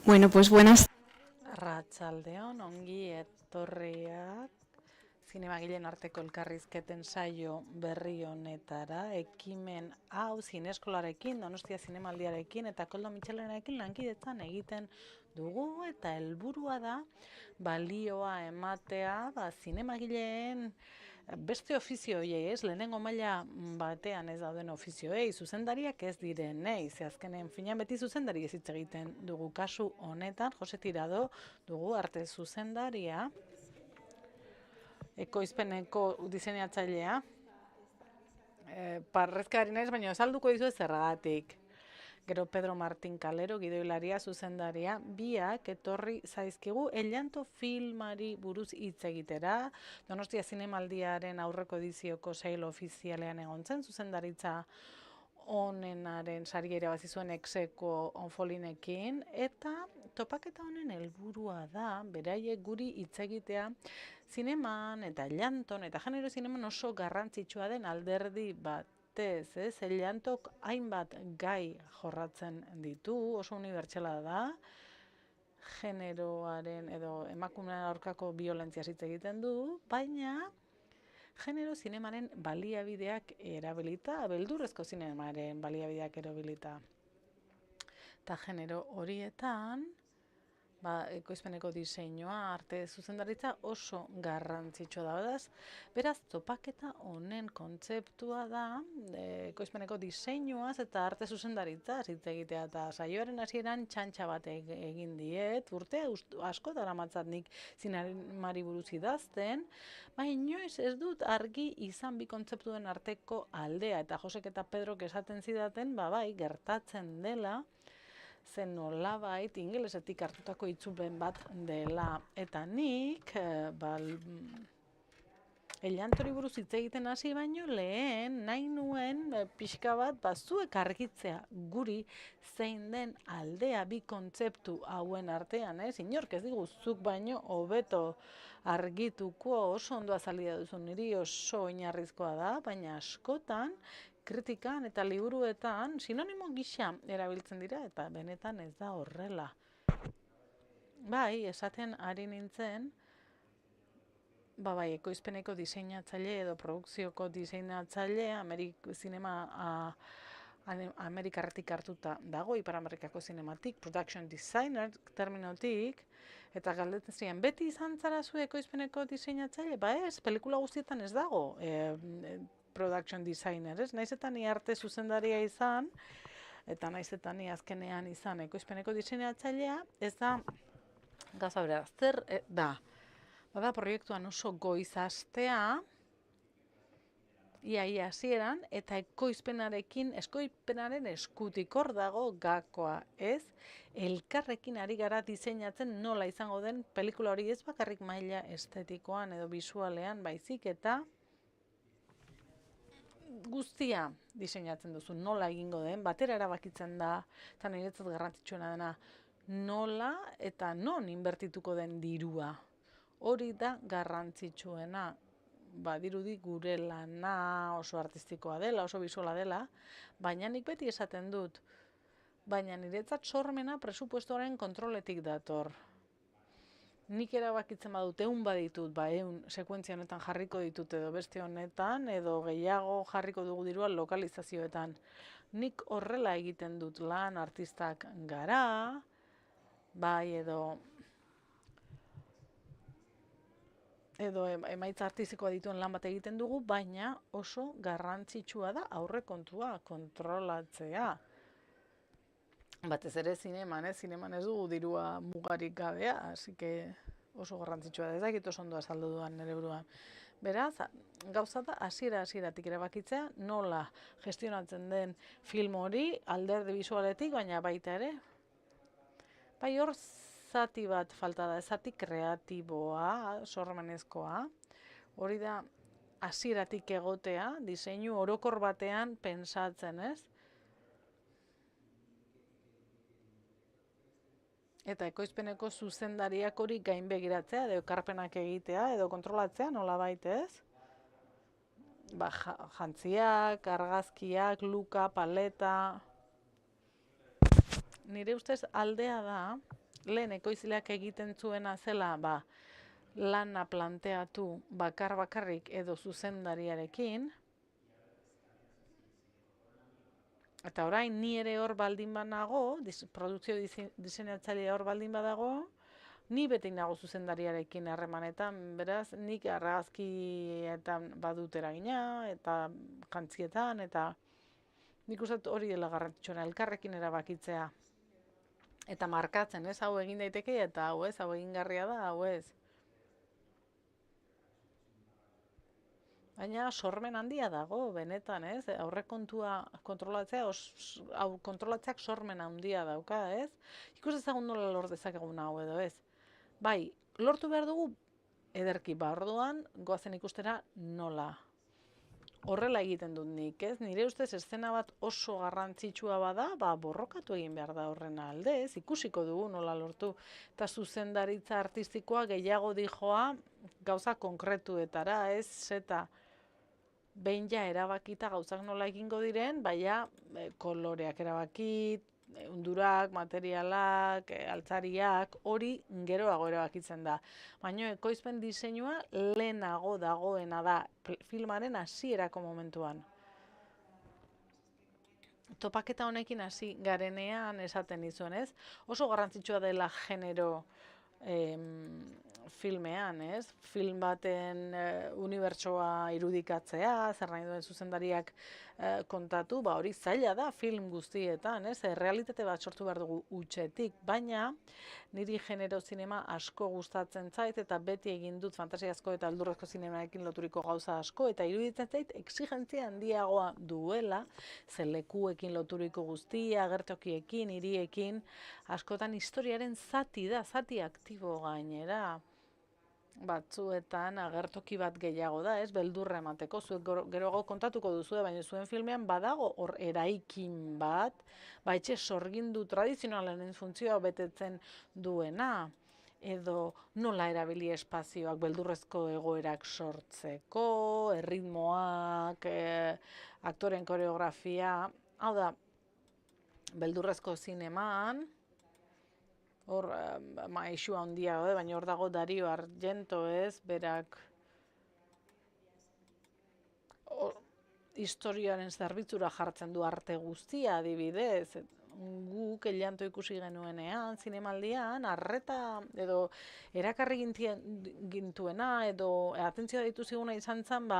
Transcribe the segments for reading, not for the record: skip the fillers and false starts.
Bueno, pues buenas. Arratsaldeon, ongi etorriak zinemagileen arteko elkarrizketen saio berri honetara, ekimen hau zineskolarekin, Donostia Zinemaldiarekin eta Koldo Mitxelenarekin lankidetzan egiten dugu eta helburua da balioa ematea zinemagileen beste ofizio horiei, lehenengo maila batean ez dauden ofizioei, zuzendariak ez direnei, ze azkenen finean beti zuzendari ez hitz egiten dugu. Kasu honetan, Jose Tirado dugu arte zuzendaria, ekoizpeneko diseinatzailea, parrezkari naiz, baina esalduko dizuet zergatik. Gero Pedro Martín Calero, gidoilaria, zuzendaria, biak etorri zaizkigu Ellanto filmari buruz hitz egitera. Donostia Zinemaldiaren aurreko edizioko sail ofizialean egon zen, zuzendaritza onenaren saria irabazi zuen Exeko Onfolinekin, eta topaketa honen helburua da beraiek guri hitz egitea zineman eta Ellanton eta genero zineman oso garrantzitsua den alderdi bat. Ellantok hainbat gai jorratzen ditu, oso unibertsala da, generoaren edo emakumearen aurkako biolentzia hitz egiten du, baina genero zinemaren baliabideak erabilita, beldurrezko zinemaren baliabideak erabilita. Eta genero horietan, ekoizpeneko diseinua, arte zuzendaritza oso garrantzitsua da. Beraz, topaketa honen kontzeptua da ekoizpeneko diseinuaz eta arte zuzendaritzaz hitz egitea, eta saioaren hasieran txantxa bat egin diet, urte asko daramatzat nik zinemari buruz idazten, baina inoiz ez dut argi izan bi kontzeptuen arteko aldea, eta Josek eta Pedrok esaten zidaten, bai, gertatzen dela, zen nolabait ingelesetik hartutako itzulpen bat dela. Eta nik, Ellantori buruz hitz egiten hasi baino lehen nahi nuen pixka bat zuek argitzea guri zein den aldea bi kontzeptu hauen artean, inork ez digu zuk baino hobeto argituko, oso ondo azaldia duzu, niri oso oinarrizkoa da, baina askotan kritikan eta liburuetan sinonimo gisa erabiltzen dira eta benetan ez da horrela. Bai, esaten ari nintzen, bai, ekoizpeneko diseinatzaile edo produkzioko diseinatzaile zinema Amerikarretik hartuta dago, Ipar Amerikako zinematik, production designer terminotik, eta galdetzen ziren, beti izan zara zu ekoizpeneko diseinatzaile? Ez, pelikula guztietan ez dago production designer, ez? Naiz eta ni arte zuzendaria izan, eta naiz eta ni azkenean izan ekoizpeneko diseinatzailea, ez da gauza bera, zer da? Bada proiektuan oso goiz hastea, ia hasieran, eta ekoizpenaren eskutik hor dago gakoa, ez? Elkarrekin ari gara diseinatzen nola izango den pelikula hori, ez bakarrik maila estetikoan edo bisualean, baizik eta guztia diseinatzen duzu, nola egingo den, batera erabakitzen da, eta niretzat garrantzitsuena dena, nola eta non inbertituko den dirua. Hori da garrantzitsuena, dirudi gure lana oso artistikoa dela, oso bisuala dela, baina nik beti esaten dut, baina niretzat sormena presupuestoaren kontroletik dator. Nik erabakitzen badut, baditut, sekuentzia honetan jarriko ditut edo beste honetan, edo gehiago jarriko dugu dirua lokalizazioetan. Nik horrela egiten dut lan, artistak gara, edo emaitza artistikoa dituen lan bat egiten dugu, baina oso garrantzitsua da aurrekontua kontrolatzea. Batez ere zineman ez dugu dirua mugarik gabea, hasi que oso garrantzitsua da, ez dakit oso ondo azaldu duan nire buruan. Beraz, gauza da hasieratik erabakitzea nola gestionatzen den film hori alderdi bisualetik, baina baita ere. Bai, hor zati bat falta da, zati kreatiboa, sormenezkoa. Hori da hasieratik egotea, diseinu orokor batean pentsatzen, ez? Eta ekoizpeneko zuzendariak hori gainbegiratzea, edo ekarpenak egitea, edo kontrolatzea, nolabait, ez? Jantziak, argazkiak, luka, paleta. Nire ustez aldea da, lehen ekoizleak egiten zuena zela, lana planteatu bakarrik edo zuzendariarekin, eta orain ni ere hor baldin banago, produkzio diseinatzailea hor baldin badago, ni beti nago zuzendariarekin harremanetan, beraz, nik argazkietan badut eragina, eta jantzietan, eta nik uste hori dela garrantzitsuna, elkarrekin erabakitzea. Eta markatzen, ez, hau egin daiteke, eta hau ez, hau egingarria da, hau ez. Baina sormen handia dago, benetan, ez? Aurrekontua kontrolatzea, kontrolatzeak sormen handia dauka, ez? Ikus ezagun nola lor dezakegun hau edo, ez? Bai, lortu behar dugu ederki, orduan goazen ikustera nola. Horrela egiten dut nik, ez? Nire ustez eszena bat oso garrantzitsua bada, borrokatu egin behar da horren alde, ez? Ikusiko dugu nola lortu. Eta zuzendaritza artistikoa gehiago dijoa gauza konkretuetara, ez? Eta behin ja erabakita gauzak nola egingo diren, baina koloreak erabakit, undurak, materialak, altzariak, hori geroago erabakitzen da. Baina ekoizpen diseinua lehenago dagoena da filmaren hasierako momentuan. Topaketa honekin hasi garenean esaten dizuen, ez? Oso garrantzitsua dela genero filmean, ez? Film baten unibertsoa irudikatzea, zer nahi duen zuzendariak kontatu, hori zaila da film guztietan, ez? Realitate bat sortu behar dugu hutsetik, baina niri genero zinema asko gustatzen zait, eta beti egin dut fantasiazko eta beldurrezko zinemarekin loturiko gauza asko, eta iruditzen zait exigentzia handiagoa duela, ze lekuekin loturiko guztia, agertokiekin, hiriekin, askotan historiaren zati da, zati aktibo gainera. Batzuetan agertoki bat gehiago da, ez, beldurra emateko, zuek geroago kontatuko duzu, baina zuen filmean badago hor eraikin bat, etxe sorgindu tradizionalen funtzioa betetzen duena, edo nola erabili espazioak beldurrezko egoerak sortzeko, erritmoak, aktoren koreografia, hau da, beldurrezko zineman, hor maixua handia, baina hor dago Dario Argento, ez, berak historiaren zerbitzura jartzen du arte guztia, adibidez. Guk Elianto ikusi genuenean, zinemaldian, arreta edo erakarri gintuena, edo atentzioa ditu ziguna izan zen,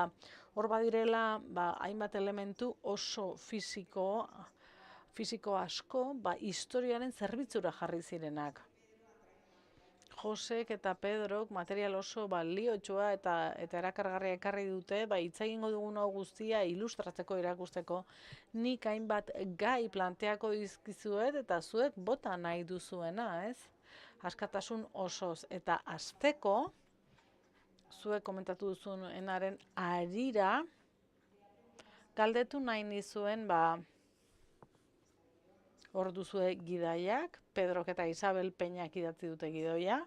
hor badirela hainbat elementu oso fisiko asko, historiaren zerbitzura jarri zirenak. Josek eta Pedrok material oso baliotsua eta erakargarria ekarri dute, hitz egingo dugun hau guztia ilustratzeko, erakusteko, nik hainbat gai planteako dizkizuet eta zuek bota nahi duzuena, ez? Askatasun osoz, eta hasteko, zuek komentatu duzuenaren harira, galdetu nahi nizuen, hor duzue gidaiak, Pedrok eta Isabel Peñak idatzi dute gidoia,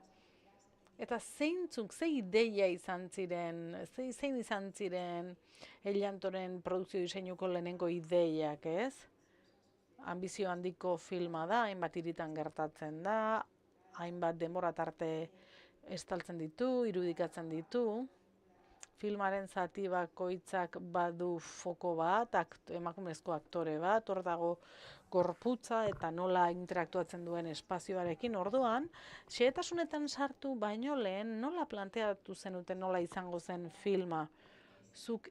eta ze ideia izan ziren, zein izan ziren Eliantoren produkzio diseinuko lehenengo ideiak, ez? Ambizio handiko filma da, hainbat hiritan gertatzen da, hainbat denbora tarte estaltzen ditu, irudikatzen ditu, filmaren zati bakoitzak badu foko bat, emakumezko aktore bat, hor dago gorputza eta nola interaktuatzen duen espazioarekin, orduan, xehetasunetan sartu baino lehen nola planteatu zenuten nola izango zen filma. Zuk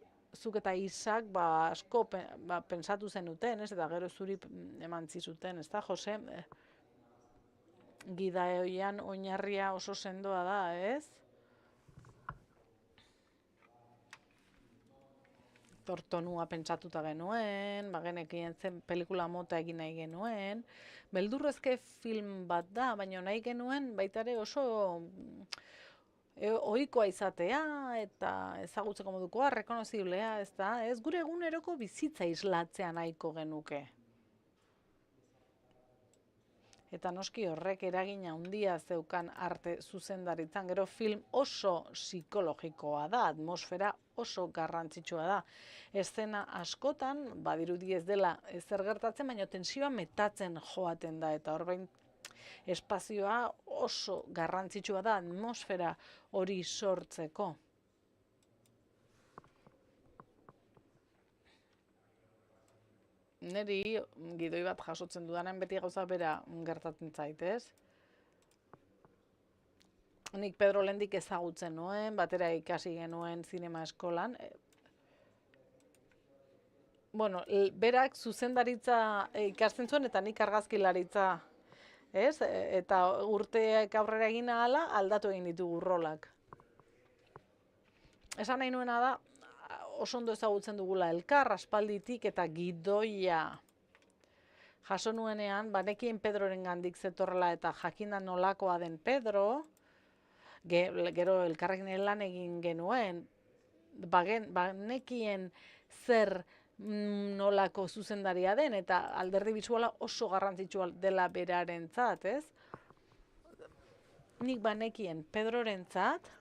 eta Isak asko pentsatu zenuten, ez, eta gero zuri eman zizuten, ez da, Jose? Gidaioian oinarria oso sendoa da, ez? Tortonua pentsatuta genuen, genekien zen pelikula mota egin nahi genuen. Beldurrezke film bat da, baina nahi genuen baitare oso ohikoa izatea eta ezagutzeko modukoa, rekonoziblea, ez da, ez gure eguneroko bizitza islatzea nahiko genuke. Eta noski horrek eragina handia zeukan arte zuzendaritzan, gero film oso psikologikoa da, atmosfera oso garrantzitsua da. Eszena askotan, badirudi ez dela ezer gertatzen, baina tensioa metatzen joaten da, eta hor espazioa oso garrantzitsua da atmosfera hori sortzeko. Neri gidoi bat jasotzen dudanen beti gauza bera gertatzen zait, ez? Nik Pedro lehendik ezagutzen nuen, batera ikasi genuen zinema eskolan. Bueno, berak zuzendaritza ikasten zuen eta nik argazkilaritza, ez? Eta urteak aurrera egin ahala aldatu egin ditugu rolak. Esan nahi nuena da, oso ondo ezagutzen dugula elkar, aspalditik eta gidoia jaso nuenean, banekien Pedroren gandik zetorrela eta jakinda nolakoa den Pedro, gero elkarrekin lan egin genuen, banekien zer nolako zuzendaria den, eta alderdi bisuala oso garrantzitsua dela berarentzat, ez? Nik banekien Pedrorentzat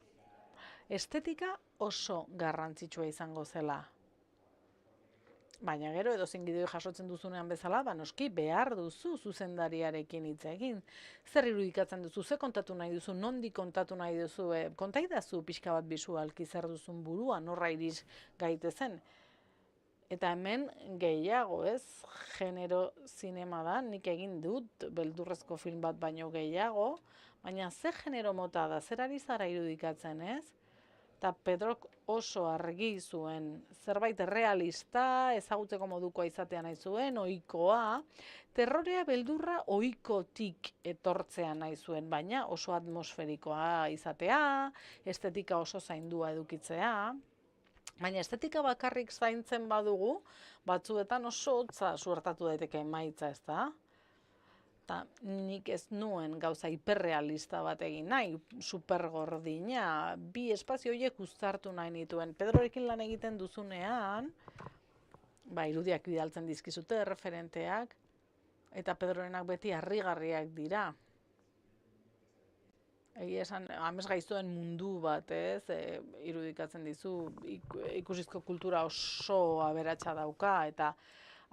estetika oso garrantzitsua izango zela. Baina gero edozein gidoi jasotzen duzunean bezala, noski behar duzu zuzendariarekin hitz egin. Zer irudikatzen duzu, ze kontatu nahi duzu, nondik kontatu nahi duzu, kontaidazu pixka bat bisualki zer duzun burua, norra iriz gaitezen. Eta hemen gehiago, ez? Genero zinema da, nik egin dut beldurrezko film bat baino gehiago, baina ze genero mota da, zer ari zara irudikatzen, ez? Eta Pedrok oso argi zuen, zerbait realista, ezagutzeko modukoa izatea nahi zuen, ohikoa, terrorea beldurra ohikotik etortzea nahi zuen, baina oso atmosferikoa izatea, estetika oso zaindua edukitzea, baina estetika bakarrik zaintzen badugu, batzuetan oso hotza suertatu daiteke emaitza, ez da? Eta nik ez nuen gauza hiperrealista bat egin nahi, supergordina, bi espazio horiek uztartu nahi nituen. Pedrorekin lan egiten duzunean, irudiak bidaltzen dizkizute, referenteak, eta Pedrorenak beti harrigarriak dira. Egia esan, amesgaiztoen mundu bat, ez, irudikatzen dizu, ikusizko kultura oso aberatsa dauka, eta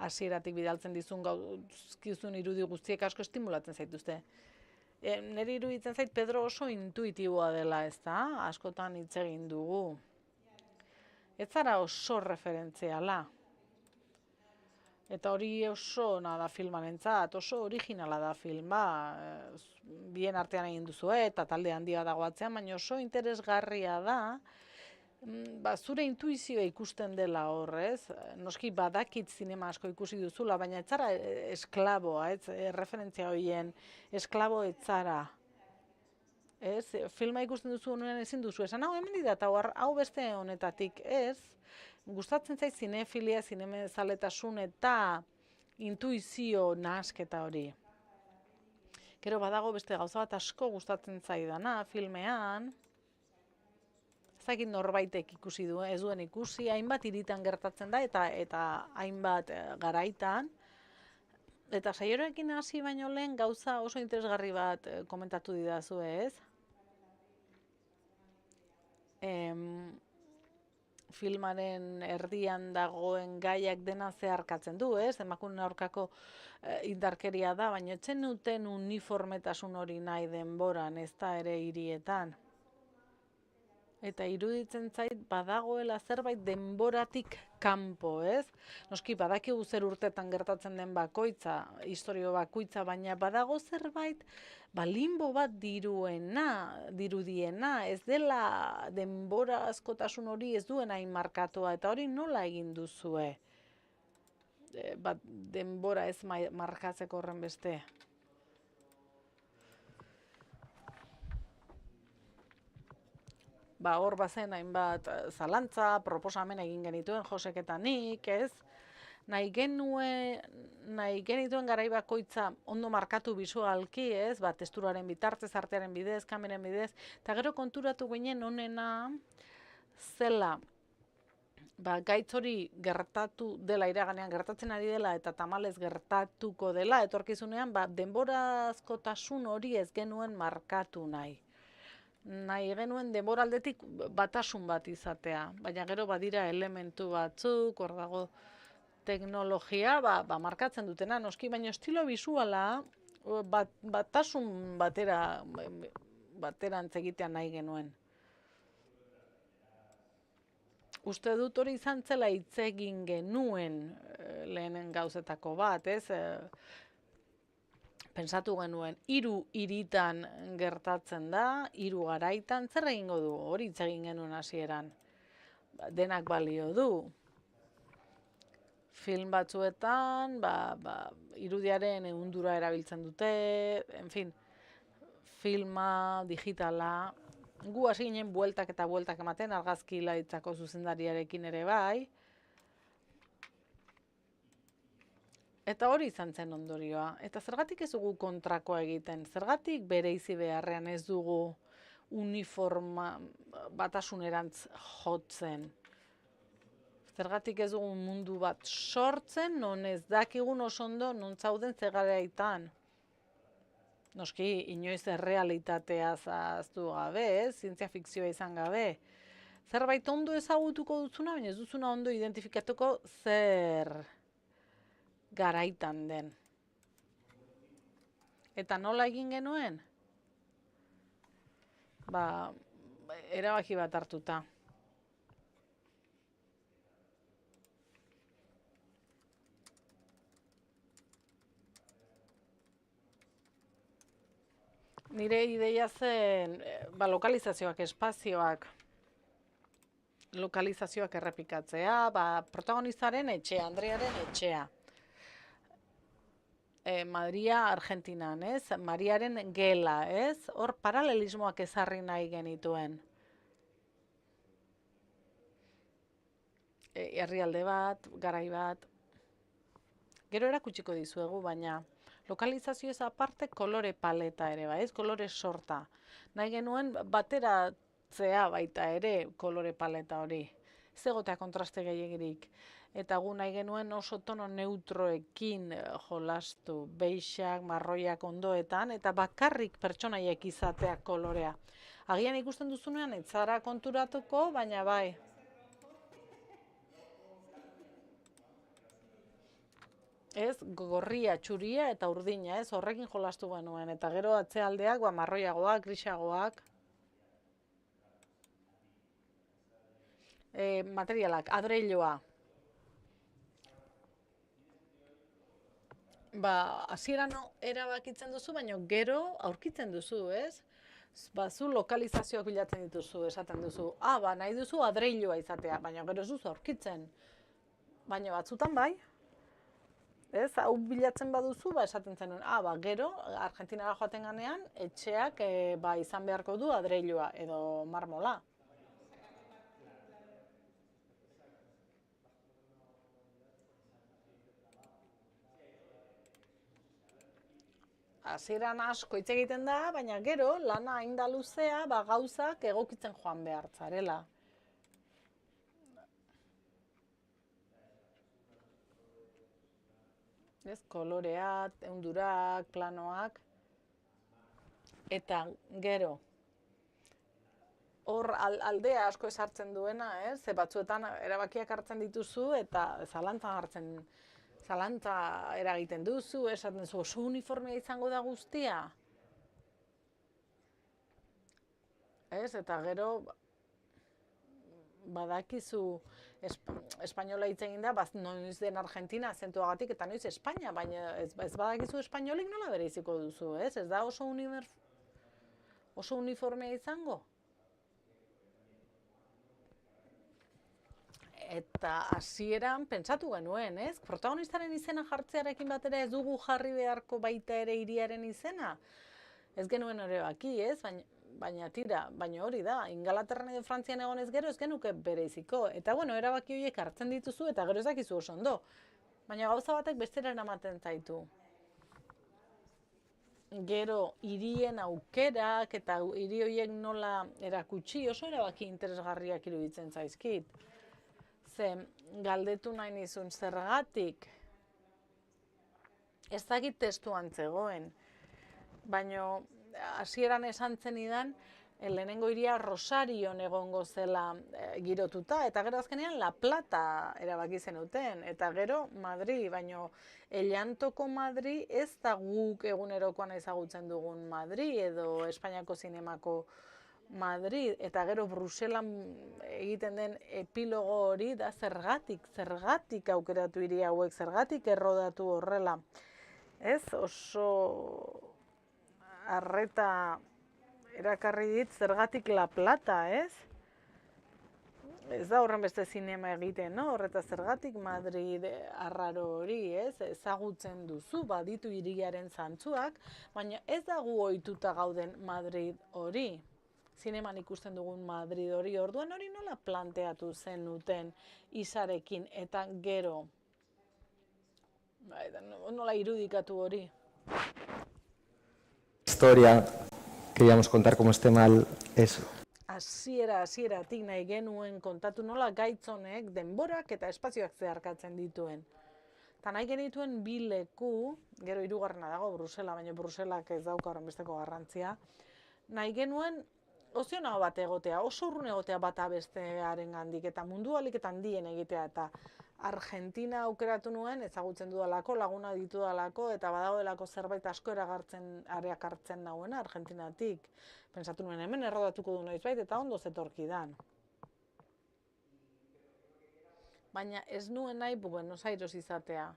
hasieratik bidaltzen dizun irudi guztiek asko estimulatzen zaituzte. Niri iruditzen zait Pedro oso intuitiboa dela, ez da? Askotan hitz egin dugu. Ez zara oso referentziala. Eta hori oso da filmarentzat, oso originala da filma. Bien artean egin duzu eta talde handia dago atzean, baina oso interesgarria da. Zure intuizioa ikusten dela horrez, noski badakit zinema asko ikusi duzula, baina ez zara esklaboa, referentzia horien esklabo ez zara. Filma ikusten duzu honean ezin duzu, esan hau hemen dira, eta hau beste honetatik ez, gustatzen zait zinefilia, zinemezaletasun eta intuizio nahasketa hori. Gero badago beste gauza bat asko gustatzen zaidana filmean, ezagik norbaitek ikusi du, ez duen ikusi, hainbat hiritan gertatzen da eta hainbat garaitan. Eta saioarekin hasi baino lehen gauza oso interesgarri bat komentatu didazu, ez? Filmaren erdian dagoen gaiak dena zeharkatzen du, ez? Emakumeen aurkako indarkeria da, baina ez zenuten uniformetasun hori nahi denboran, ez da ere hirietan. Eta iruditzen zait badagoela zerbait denboratik kanpo, ez? Noski badakigu zer urtetan gertatzen den bakoitza, istorio bakoitza, baina badago zerbait limbo bat dirudiena, ez dela denbora askotasun hori ez duen hain markatua, eta hori nola egin duzue? Denbora ez markatzeko horren beste. Hor bazen hainbat zalantza, proposamen egin genituen Josek eta nik, ez? Nahi genituen garai bakoitza ondo markatu bisualki, ez? Testuraren bitartez, artearen bidez, kameren bidez, eta gero konturatu ginen honena zela, gaitz hori gertatu dela iraganean, gertatzen ari dela eta tamalez gertatuko dela, etorkizunean denborazkotasun hori ez genuen markatu nahi. Nahi genuen denboraldetik batasun bat izatea, baina gero badira elementu batzuk, hor dago teknologia, markatzen dutena, noski, baina estilo bisuala batasun baterantz egitea nahi genuen. Uste dut hori izan zela hitz egin genuen lehenen gauzetako bat, ez? Pentsatu genuen, 3 hiritan gertatzen da, 3 garaitan, zer egingo du? Hori hitz egin genuen hasieran. Denak balio du. Film batzuetan, irudiaren ehundura erabiltzen dute, en fin, filma, digitala, gu hasi ginen bueltak eta bueltak ematen, argazki ilaitzako zuzendariarekin ere bai. Eta hori izan zen ondorioa. Eta zergatik ez dugu kontrakoa egiten? Zergatik bereizi beharrean ez dugu uniforma batasunerantz jotzen? Zergatik ez dugu mundu bat sortzen, non ez dakigun oso ondo non zauden zegaraitan. Noski, inoiz errealitatea zahaztu gabe, zientzia fikzioa izan gabe. Zerbait ondo ezagutuko duzuna, baina ez duzuna ondo identifikatuko zer garaitan den. Eta nola egin genuen? Erabaki bat hartuta. Nire ideia zen lokalizazioak, espazioak, lokalizazioak errepikatzea, protagonistaren etxea, Andrearen etxea. Maria Argentinan, ez? Mariaren gela, ez? Hor paralelismoak ezarri nahi genituen. Herrialde bat, garai bat. Gero erakutsiko dizuegu, baina lokalizazio ez aparte kolore paleta ere, ez? Kolore sorta. Nahi genuen bateratzea baita ere kolore paleta hori. Ez egotea kontraste gehiegirik. Eta gu nahi genuen oso tono neutroekin jolastu, beixak, marroiak ondoetan, eta bakarrik pertsonaiek izatea kolorea. Agian ikusten duzunean ez zara konturatuko, baina bai. Ez, gorria, txuria eta urdina, ez, horrekin jolastu genuen, eta gero atzealdeak, marroiagoak, grisagoak. Materialak, adreiloa. Hasieran erabakitzen duzu, baina gero aurkitzen duzu, ez? Zu lokalizazioak bilatzen dituzu, esaten duzu. Nahi duzu adreiloa izatea, baina gero ez duzu aurkitzen. Baina batzutan bai. Ez, hau bilatzen baduzu, esaten zenuen, gero, Argentinara joaten ganean, etxeak izan beharko du adreiloa edo marmola. Hasieran asko hitz egiten da, baina gero, lana hain da luzea, gauzak egokitzen joan behar zarela. Ez, koloreak, ehundurak, planoak. Eta gero, hor aldea asko esartzen duena, ze batzuetan erabakiak hartzen dituzu eta zalantza eragiten duzu, esaten zu oso uniformea izango da guztia. Ez, eta gero badakizu espainola hitz egin da, noiz den Argentina azentuagatik eta noiz Espainia, baina ez badakizu espainolik nola bereiziko duzu, ez? Ez da oso uniformea izango? Eta hasieran pentsatu genuen, ez? Protagonistaren izena jartzearekin batera ez dugu jarri beharko baita ere hiriaren izena? Ez genuen erabaki, ez? Baina hori da, Ingalaterran edo Frantzian egonez gero ez genuke bereiziko. Eta erabaki horiek hartzen dituzu eta gero ez dakizu oso ondo. Baina gauza batek bestera eramaten zaitu. Gero, hirien aukerak eta hiri horiek nola erakutsi oso erabaki interesgarriak iruditzen zaizkit. Ze, galdetu nahi nizun zergatik. Ez dakit testuan zegoen. Baina hasieran esan zenidan, lehenengo hiria Rosarion egongo zela girotuta, eta gero azkenean La Plata erabaki zenuten, eta gero Madrid, baino Ellantoko Madrid ez da guk egunerokoan ezagutzen dugun Madrid, edo Espainiako zinemako Madrid, eta gero Bruselan egiten den epilogo hori da zergatik aukeratu hiri hauek, zergatik errodatu horrela. Ez, oso arreta erakarri dit zergatik La Plata, ez? Ez da horren beste zinema egiten, no? Horreta zergatik Madrid arraro hori, ez? Ezagutzen duzu, baditu hiriaren zantzuak, baina ez da gu ohituta gauden Madrid hori. Zineman ikusten dugun Madrid hori, orduan hori nola planteatu zenuten Isarekin, eta gero, nola irudikatu hori? Historia, queríamos contar cómo esté mal eso. Hasieratik nahi genuen kontatu nola gaitz honek denborak eta espazioak zeharkatzen dituen. Eta nahi genituen bi leku, gero hirugarrena dago Brusela, baina Bruselak ez dauka horrenbesteko garrantzia, nahi genuen ozionago bat egotea, oso urrun egotea bata bestearengandik, eta mundu ahalik eta handien egitea, eta Argentina aukeratu nuen, ezagutzen dudalako, laguna ditudalako, eta badagoelako zerbait asko areak hartzen nauena Argentinatik. Pentsatu nuen hemen errodatuko du noizbait, eta ondo zetorkidan. Baina ez nuen nahi Buenos Aires izatea.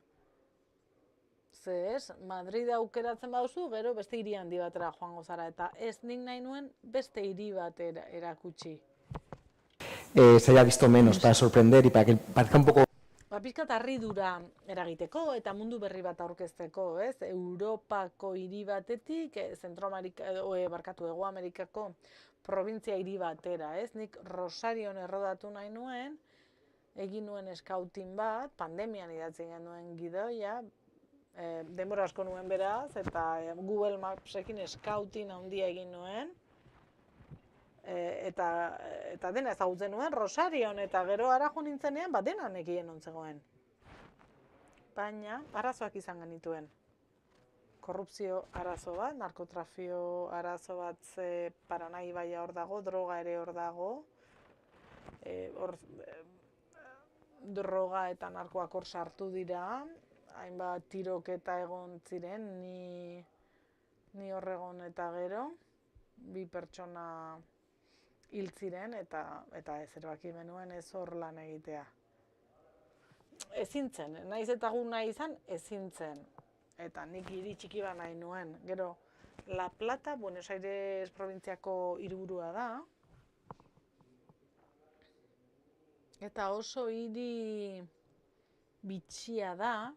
Ze ez, Madrid aukeratzen baduzu, gero beste hiri handi batera joango zara, eta ez nik nahi nuen beste hiri bat erakutsi. Se haya visto menos para sorprender y para que parezca un poco... Pizkat harridura eragiteko eta mundu berri bat aurkezteko, ez? Europako hiri batetik, Hego Amerikako provintzia hiri batera, ez? Nik Rosarion errodatu nahi nuen, egin nuen scouting bat, pandemian idatzi genuen gidoia, denbora asko nuen beraz, eta Google Mapsekin scouting handia egin nuen, eta dena ezagutzen nuen Rosarion, eta gero ara jo nintzenean, dena nekien ontzegoen. Baina, arazoak izan genituen. Korrupzio arazo bat, narkotrafio arazo bat, ze Paranai ibaia hor dago, droga ere hor dago, droga eta narkoak hor sartu dira, hainbat tiroketa egon ziren, ni horregon eta gero, 2 pertsona hil ziren, eta ez erabaki benuen ez hor lan egitea. Ezin zen, naiz eta gu nahi izan, ezin zen. Eta nik hiri txiki bat nahi nuen. Gero, La Plata, Buenos Aires probintziako hiriburua da. Eta oso hiri bitxia da.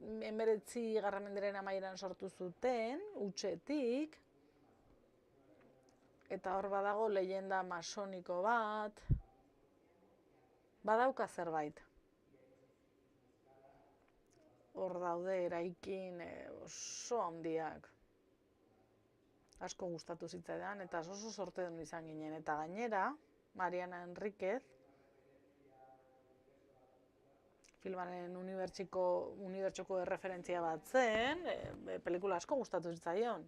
19. menderen amaieran sortu zuten, hutsetik. Eta hor badago leyenda masoniko bat. Badauka zerbait. Hor daude eraikin oso handiak. Asko gustatu zitzaidan, eta oso zortedun izan ginen. Eta gainera, Mariana Enriquez, filmaren unibertsoko erreferentzia bat zen, pelikula asko gustatu zitzaion.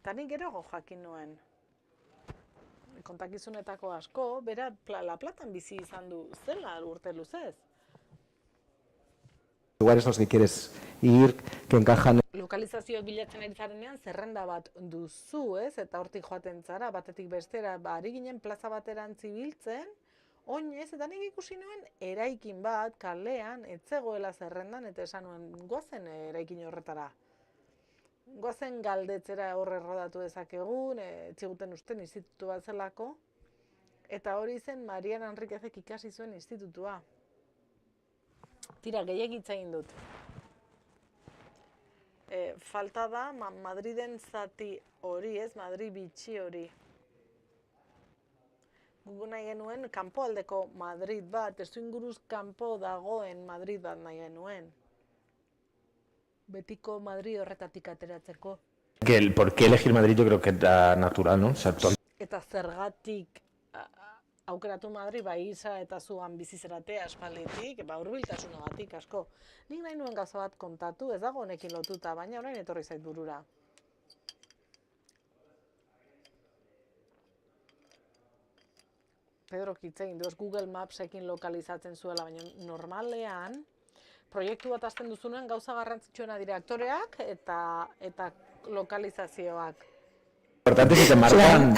Eta nik gero jakin nuen. Kontakizunetako asko, bera La Platan bizi izan du zela urte luzez. Lugares los que quieres ir, que encajan... Lokalizazioak bilatzen ari zarenean zerrenda bat duzu, ez? Eta hortik joaten zara, batetik bestera, ari ginen plaza bateran zibiltzen, oinez, eta nik ikusi nuen eraikin bat, kalean, ez zegoela zerrendan, eta esan nuen, goazen eraikin horretara. Goazen galdetzera horre rodatu dezakegun, etziguten usten institutu bat zelako, eta hori zen Mariana Enriquezek ikasi zuen institutua. Tira, gehiagitza egin dut. Falta da Madriden zati hori, ez? Madrid bitxi hori. Gugu nahi genuen kanpoaldeko Madrid bat, testuinguruz kanpo dagoen Madrid bat nahi genuen. Betiko Madrid horretatik ateratzeko. ¿Por qué elegir Madrid? Yo creo que era natural, ¿no? O sea, Eta zergatik aukeratu Madri, Isa eta zuan bizizeratea aspalditik, hurbiltasunagatik asko. Nik nahi nuen gauza bat kontatu, ez dago honekin lotuta, baina orain etorri zait burura. Pedrok hitz egin du, Google Mapsekin lokalizatzen zuela, baina normalean, proiektu bat hasten duzunean gauza garrantzitsuena dira aktoreak eta lokalizazioak. Importante si te marcan,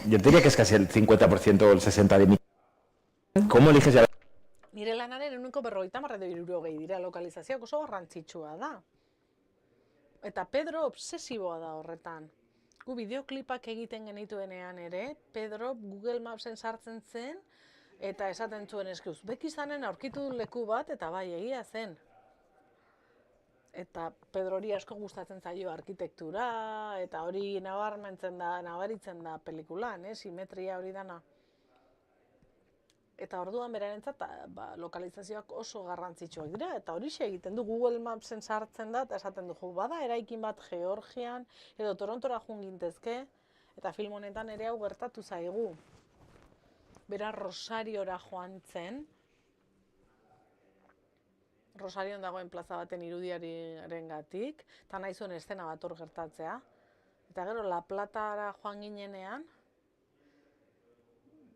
yo diría que es casi el 50% o el 60% de mi... ¿Cómo eliges ya? Nire lanaren ehuneko 50 edo 60 dira lokalizazioak oso garrantzitsua da. Eta Pedro obsesiboa da horretan. Gu bideoklipak egiten genituenean ere, Pedro Google Mapsen sartzen zen eta esaten zuen eski Uzbekistanen aurkitu leku bat eta bai egia zen. Eta Pedrori asko gustatzen zaio arkitektura eta hori nabaritzen da pelikulan, simetria hori dana. Eta orduan berarentzat lokalizazioak oso garrantzitsuak dira eta horixe egiten du Google Mapsen sartzen da eta esaten du bada eraikin bat Georgian edo Torontora joan gintezke eta film honetan ere hau gertatu zaigu. Bera Rosariora joan zen, Rosarion dagoen plaza baten irudiarengatik, eta nahi zuen eszena bat hor gertatzea. Eta gero La Platara joan ginenean,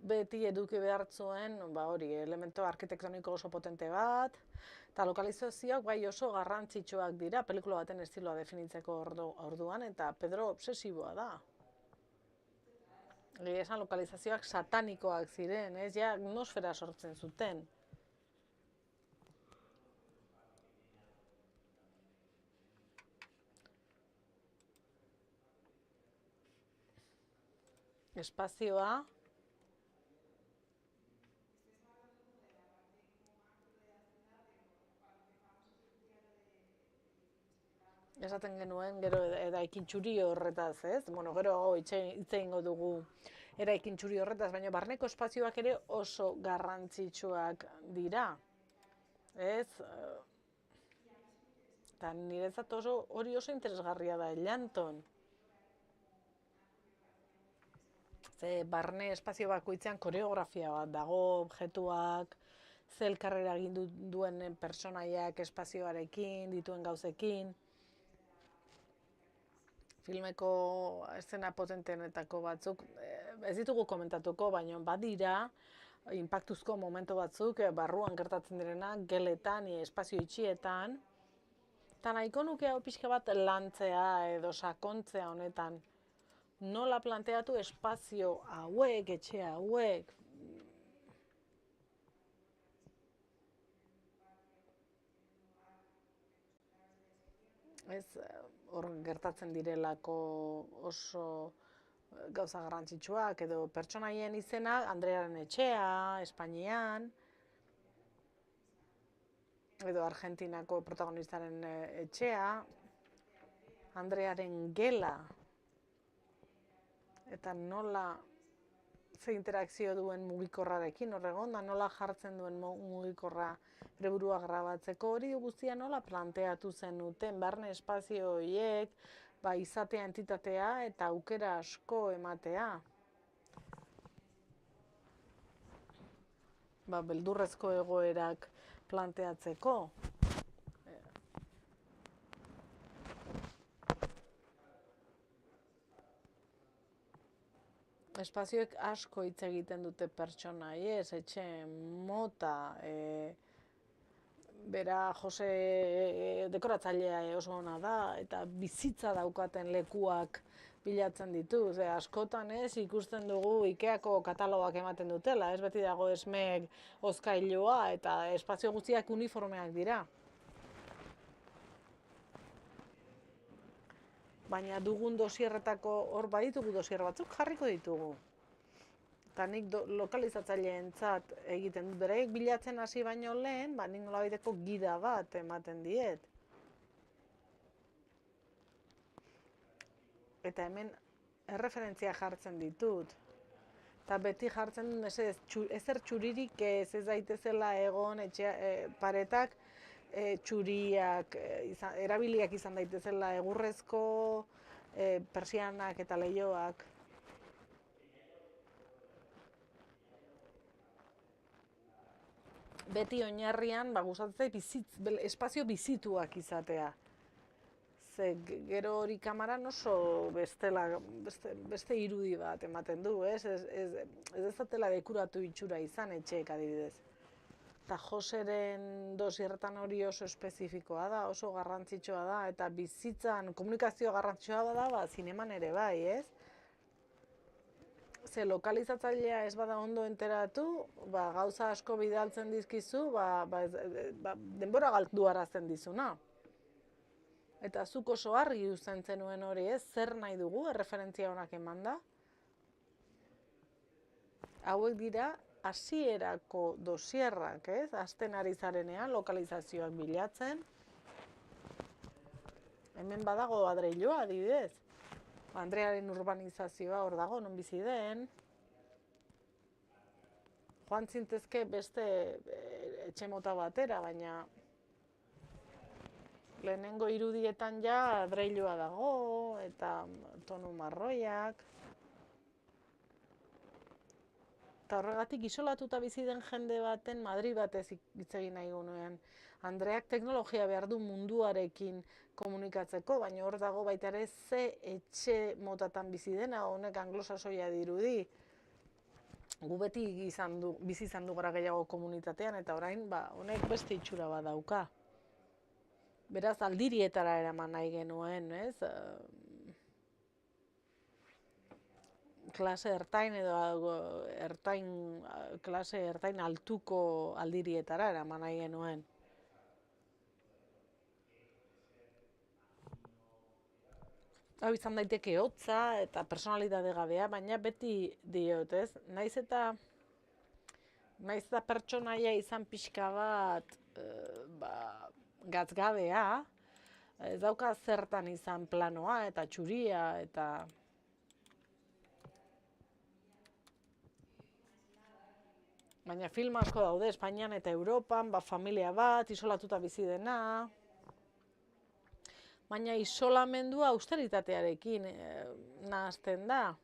beti eduki behar zuen, elemento arkitektoniko oso potente bat, eta lokalizazioak bai oso garrantzitsuak dira, pelikula baten estiloa definitzeko orduan, eta Pedro obsesiboa da. Esan lokalizazioak satanikoak ziren, ja atmosfera sortzen zuten. Espazioa, esaten genuen, gero eraikin txuri horretaz, ez? Gero hitz egingo dugu eraikin txuri horretaz, baina barneko espazioak ere oso garrantzitsuak dira, ez? Eta niretzat hori oso interesgarria da, Llanton. Barne espazio bakoitzean koreografia bat dago, objektuak, ze elkarrera egin duen pertsonaiak espazioarekin, dituen gauzekin. Filmeko eszena potentenetako batzuk, ez ditugu komentatuko, baina badira inpaktuzko momentu batzuk barruan gertatzen direnak, geletan, espazio itxietan. Eta nahiko nuke hau pixka bat lantzea edo sakontzea honetan. Nola planteatu espazio hauek, etxe hauek. Ez hor gertatzen direlako oso gauza garrantzitsuak edo pertsonaien izenak, Andrearen etxea, Espainian, edo Argentinako protagonistaren etxea, Andrearen gela, eta nola ze interakzio duen mugikorrarekin horregon, da nola jartzen duen mugikorra bere burua grabatzeko, hori guztia nola planteatu zenuten, barne espazio horiek, izatea entitatea eta aukera asko ematea. Beldurrezko egoerak planteatzeko. Espazioek asko hitz egiten dute pertsonaiez, etxe mota, bera Jose dekoratzailea oso ona da, eta bizitza daukaten lekuak bilatzen ditu. Askotan ikusten dugu Ikeako katalogak ematen dutela, ez beti dago esmek hozkailua eta espazio guztiak uniformeak dira. Baina dugun dosierretako hor baditugu dosier batzuk jarriko ditugu. Eta nik lokalizatzaileentzat egiten dut, beraiek bilatzen hasi baino lehen, nik nolabaiteko gida bat ematen diet. Eta hemen erreferentzia jartzen ditut. Eta beti jartzen dut ezer txuririk ez daitezela egon paretak txuriak, erabiliak izan daitezela egurrezko, persianak eta leihoak. beti oinarrian, gustatzen zait espazio bizituak izatea. Ze gero hori kamaran oso beste irudi bat ematen du, ez? Ez dezatela dekuratu itxura izan etxeek adibidez. Eta Joseren dosierretan hori oso espezifikoa da, oso garrantzitsua da, eta bizitzan komunikazio garrantzitsua da, zineman ere bai, ez? Ze lokalizatzailea ez bada ondo enteratu, gauza asko bidaltzen dizkizu, denbora galdu arazten dizuna. Eta zuk oso argi uzten zenuen hori, ez? Zer nahi dugu, erreferentzia honak emanda. Hauek dira hasierako dosierrak, ez? Hasten ari zarenean, lokalizazioak bilatzen. Hemen badago Adreilua, adibidez. Andrearen urbanizazioa hor dago, non bizi den. Joan zintezke beste etxe mota batera, baina lehenengo irudietan ja Adreilua dago, eta tonu marroiak. Eta horregatik isolatuta bizi den jende baten Madrid batez hitz egin nahi genuen. Andreak teknologia behar du munduarekin komunikatzeko, baina hor dago baita ere ze etxe motatan bizi dena, honek anglosasoia dirudi. Gu beti bizi izan du gara gehiago komunitatean, eta orain honek beste itxura bat dauka. Beraz, aldirietara eraman nahi genuen, ez? Klase ertain edo klase ertain altuko aldirietara eraman nahi genuen. Hau izan daiteke hotza eta personalitate gabea, baina beti diot, ez? Naiz eta pertsonaia izan pixka bat gatzgabea, ez dauka zertan izan planoa eta txuria eta baina film asko daude Espainian eta Europan, familia bat, isolatuta bizi dena. Baina isolamendua austeritatearekin nahasten da.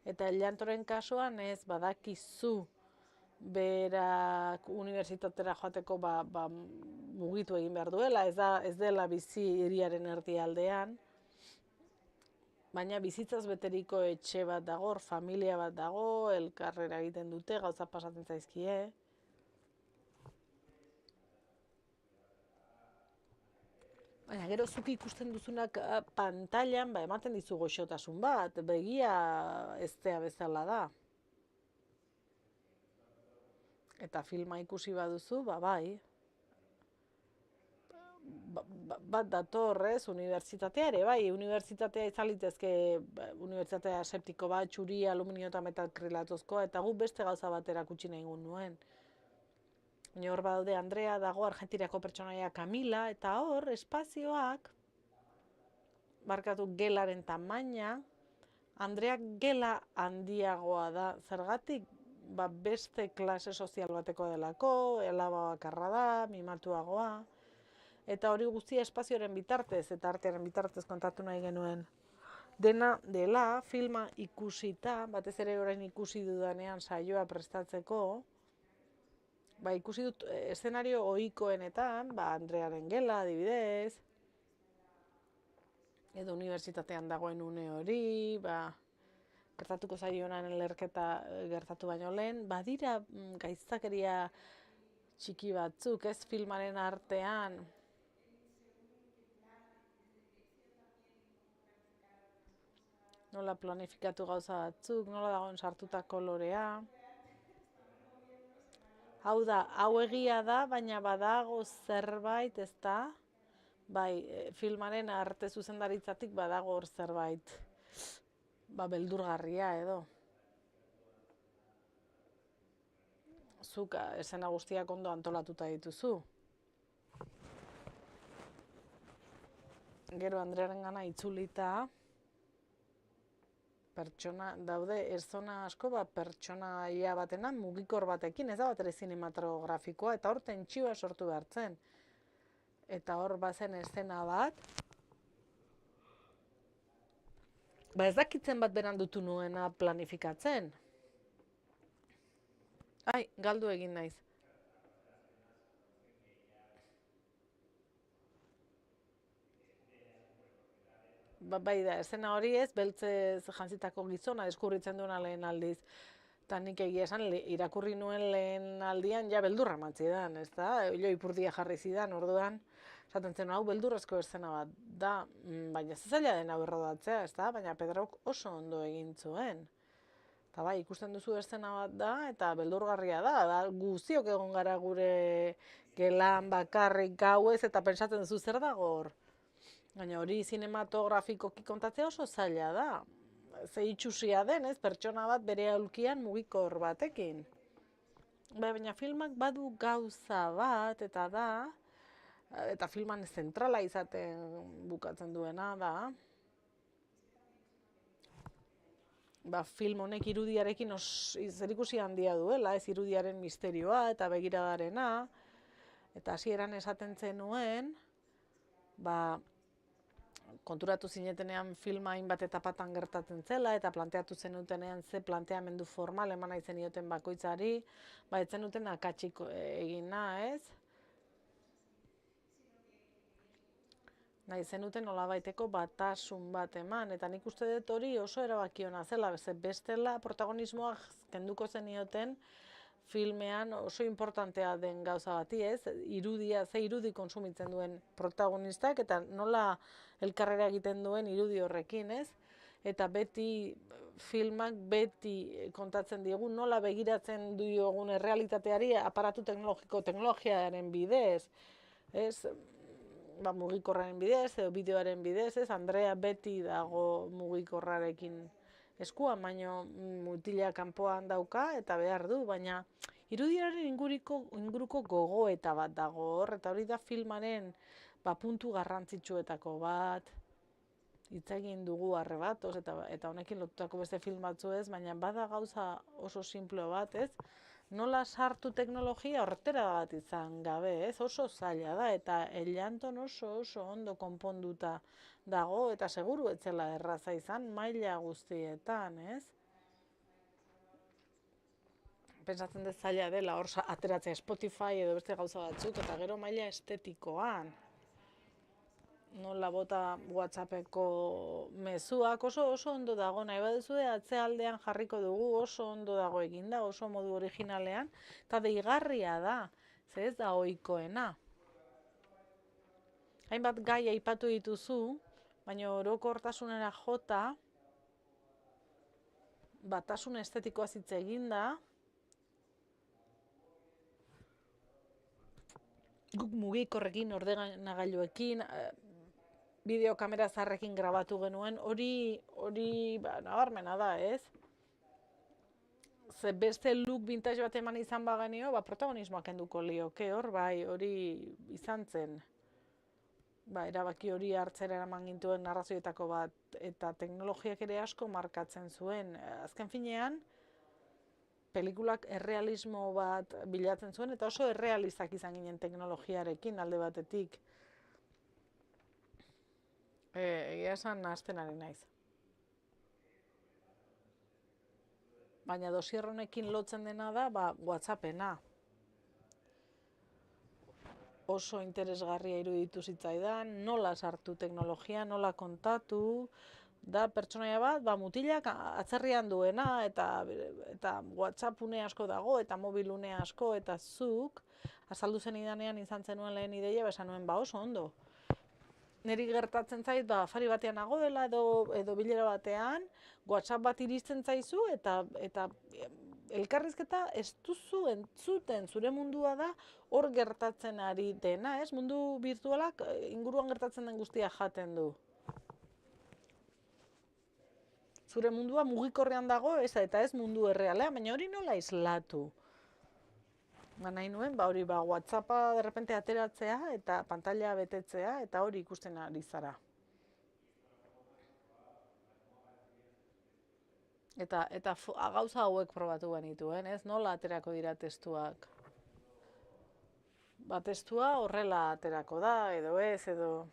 Eta Ellantoren kasuan ez badakizu berak unibertsitatera joateko mugitu egin behar duela, ez dela bizi hiriaren erdialdean. Baina bizitzaz beteriko etxe bat dago, familia bat dago, elkarrera egiten dute, gauza pasatzen zaizkie. Baina gero zuk ikusten duzunak pantailan ematen dizu goxotasun bat, begia eztea bezala da. Eta filma ikusi baduzu, bai. Bat dator, ez, unibertsitatea ere, bai, unibertsitatea izan litezke, unibertsitatea aseptiko bat, txuri, aluminio eta metalkrilatozkoa, eta gu beste gauza bat erakutsi nahi nuen. Hor badaude Andrea, dago Argentinako pertsonaia Camila, eta hor, espazioak, barkatu gelaren tamaina, Andreak gela handiagoa da, zergatik, beste klase sozial bateko delako, alaba bakarra da, mimatuagoa, eta hori guztia espazioaren bitartez, eta artearen bitartez kontatu nahi genuen. Dena dela, filma ikusita, batez ere orain ikusi dudanean saioa prestatzeko, ikusi dut eszenario ohikoenetan, Andrearen gela, adibidez, edo unibertsitatean dagoen une hori, gertatuko zaionan lerketa gertatu baino lehen, badira gaiztakeria txiki batzuk, ez filmaren artean, nola planifikatu gauza batzuk, nola dagoen sartutako lorea. Hau da, hau egia da, baina badago zerbait, ez da? Bai, filmaren arte zuzendaritzatik badago hor zerbait, beldurgarria edo. Zuk esena guztiak ondo antolatuta dituzu. Gero Andrearen gana itzulita, pertsona daude, zona asko pertsonaia batena mugikor batekin, ez da bat ere zinematografikoa, eta hor tentsioa sortu behartzen. Eta hor bazen eszena bat, ez dakitzen bat berandutu nuena planifikatzen. Galdu egin naiz. bai da, esena hori ez, beltzez jantzitako gizona deskurritzen duena lehen aldiz. Eta nik egia esan, irakurri nuen lehen aldian, ja beldurra matzidan, ez da? Jo ipurdia jarri zidan, orduan, esaten zen, hau beldurrezko eszena bat da, baina zaila den hau errodatzea, ez da? Baina Pedrok oso ondo egin zuen. Eta bai, ikusten duzu eszena bat da, eta beldurgarria da, guztiok egon gara gure gelan bakarrik gauez, eta pentsatzen duzu zer dago hor. Baina hori zinematografikoki kontatzea oso zaila da. Ze itxusia den, ez, pertsona bat bere aulkian mugikor batekin. Baina filmak badu gauza bat, eta da, eta filman zentrala izaten bukatzen duena da, film honek irudiarekin zerikusi handia duela, ez irudiaren misterioa eta begiradarena, eta hasieran esaten zenuen, konturatu zinetenean filma hainbat etapatan gertatzen zela, eta planteatu zenutenean ze planteamendu formal eman nahi zenioten bakoitzari, ez zenuten akatsik egina, ez? Nahi zenuten nolabaiteko batasun bat eman, eta nik uste dut hori oso erabakiona zela, bestela protagonismoa kenduko zenioten filmean oso importantea den gauza bati, ez? Ze irudi kontsumitzen duen protagonistak, eta nola elkarrera egiten duen irudi horrekin, ez? Eta filmak beti kontatzen digu nola begiratzen diogun errealitateari aparatu teknologiaren bidez, ez? Mugikorraren bidez, edo bideoaren bidez, ez? Andrea beti dago mugikorrarekin eskuan, baina mutila kanpoan dauka eta behar du, baina irudiaren inguruko gogoeta bat dago hor, eta hori da filmaren puntu garrantzitsuetako bat, hitz egin dugu Arrebatoz, eta honekin lotutako beste film batzu ez, baina bada gauza oso simple bat, ez? Nola sartu teknologia horretera bat izan gabe, ez? Oso zaila da, eta Ellanton oso ondo konponduta dago, eta seguru etzela erraza izan maila guztietan, ez? Pentsatzen dut zaila dela hor ateratzea Spotify edo beste gauza batzuk, eta gero maila estetikoan. Nola bota WhatsAppeko mezuak oso ondo dago, nahi baduzu atzealdean jarriko dugu, oso ondo dago eginda, oso modu originalean, eta deigarria da, ze ez da ohikoena. Hainbat gai aipatu dituzu, baina orokortasunera jota, batasun estetikoa hitz eginda, guk mugikorrekin, ordenagailuekin, bideokamera zaharrekin grabatu genuen, hori nabarmena da, ez? Ze beste look vintage bat eman izan bagenio, protagonismoak kenduko lioke hor, hori izan zen. Erabaki hori hartzera eraman gintuen narrazioetako bat, eta teknologiak ere asko markatzen zuen. Azken finean, pelikulak errealismo bat bilatzen zuen, eta oso errealistak izan ginen teknologiarekin alde batetik. Egia esan nahasten ari naiz. Baina dosier honekin lotzen dena da, WhatsAppena. Oso interesgarria iruditu zitzaidan, nola sartu teknologia, nola kontatu, da pertsonaia bat, mutilak atzerrian duena, eta WhatsApp une asko dago, eta mobil une asko, eta zuk, azaldu zen idanean izan zenuen lehen ideia, esan nuen oso ondo. Neri gertatzen zait, afari batean nagoela edo bilera batean, WhatsApp bat iristen zaizu, eta elkarrizketa ez duzu entzuten, zure mundua da hor gertatzen ari dena, ez? Mundu virtualak inguruan gertatzen den guztia jaten du. Zure mundua mugikorrean dago, eta ez mundu errealean, baina hori nola islatu? Nahi nuen, hori WhatsAppa derrepente ateratzea eta pantalla betetzea, eta hori ikusten ari zara. Eta gauza hauek probatu genituen, ez? Nola aterako dira testuak? Testua horrela aterako da, edo ez, edo...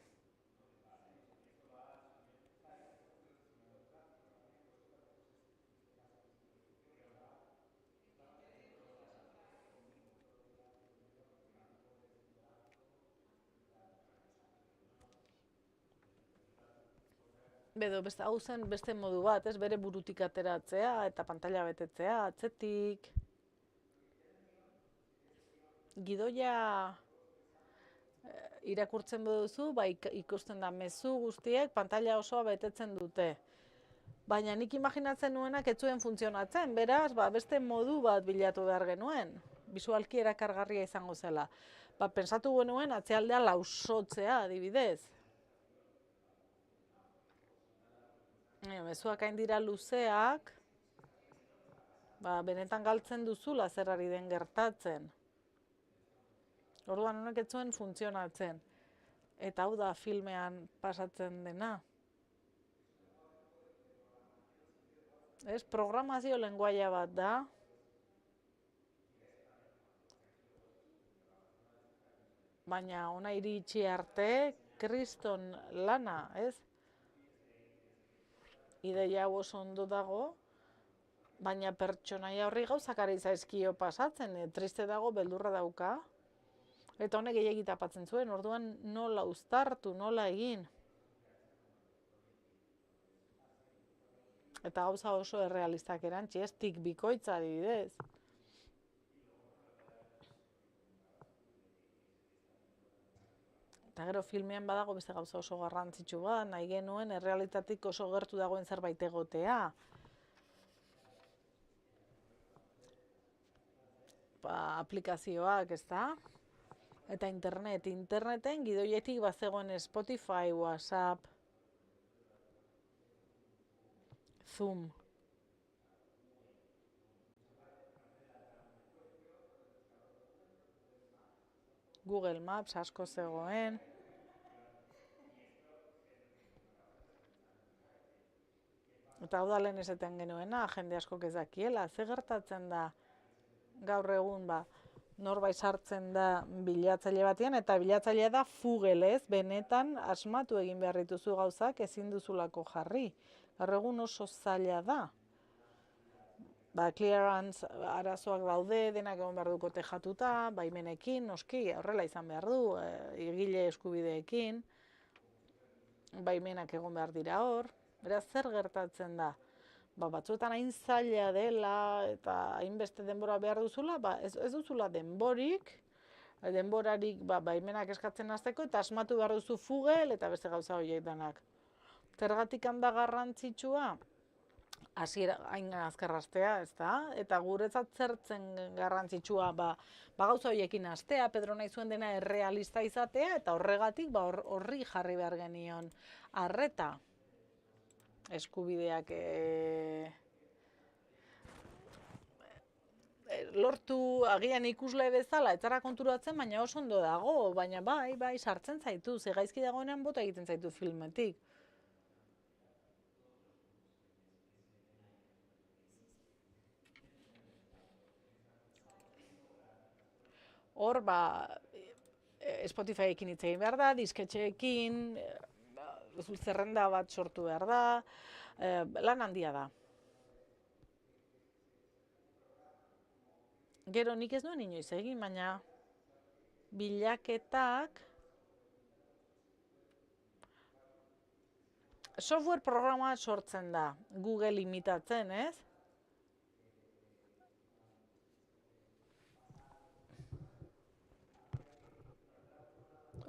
Bedo, hau zen beste modu bat, ez bere burutik ateratzea eta pantalla betetzea, atzetik. Gidoia irakurtzen baduzu, ikusten da mezu guztiek pantalla osoa betetzen dute. Baina nik imaginatzen nuenak ez zuen funtzionatzen, beraz, beste modu bat bilatu behar genuen, bisualki erakargarria izango zela. Pentsatu genuen atzealdea lausotzea, adibidez. Mezuak hain dira luzeak, benetan galtzen duzula zer ari den gertatzen. Orduan honek ez zuen funtzionatzen. Eta hau da filmean pasatzen dena. Ez, programazio lenguaia bat da. Baina ona iritsi arte, kriston lana, ez? Ideia hau oso ondo dago, baina pertsonaia horri gauzak ari zaizkio pasatzen, triste dago, beldurra dauka. Eta honek gehiegi tapatzen zuen, orduan nola uztartu, nola egin. Eta gauza oso errealistak erantzi, ez tik bikoitza adibidez. Eta gero filmean badago beste gauza oso garrantzitsu bat, nahi genuen errealitatik oso gertu dagoen zerbait egotea. Aplikazioak, ez da? Eta interneten gidoietik bazegoen Spotify, WhatsApp, Zoom. Google Maps asko zegoen. Eta hau da lehen esaten genuena, jende askok ez dakiela, ze gertatzen da gaur egun norbait sartzen da bilatzaile batean, eta bilatzailea da fugelez, benetan asmatu egin behar dituzu gauzak ezin duzulako jarri. Gaur egun oso zaila da. Clearance arazoak daude, denak egon behar du kotejatuta, baimenekin, noski, horrela izan behar du, egile eskubideekin, baimenak egon behar dira hor. Beraz, zer gertatzen da? Batzuetan hain zaila dela eta hainbeste denbora behar duzula, ez duzula denborarik baimenak eskatzen hasteko eta asmatu behar duzu fugel eta beste gauza horiek denak. Zergatik da garrantzitsua? Hasiera hain azkarrastea, ez da? Eta guretzat zertzen garrantzitsua gauza horiekin hastea, Pedro nahi zuen dena errealista izatea, eta horregatik horri jarri behar genion arreta. Eskubideak lortu agian ikusle bezala, ez zara konturatzen, baina oso ondo dago, baina bai, sartzen zaitu, ze gaizki dagoenean bota egiten zaitu filmetik. Hor, Spotifyekin hitz egin behar da, disketxeekin, zerrenda bat sortu behar da, lan handia da. Gero nik ez nuen inoiz egin, baina bilaketak software programa sortzen da, Google imitatzen, ez?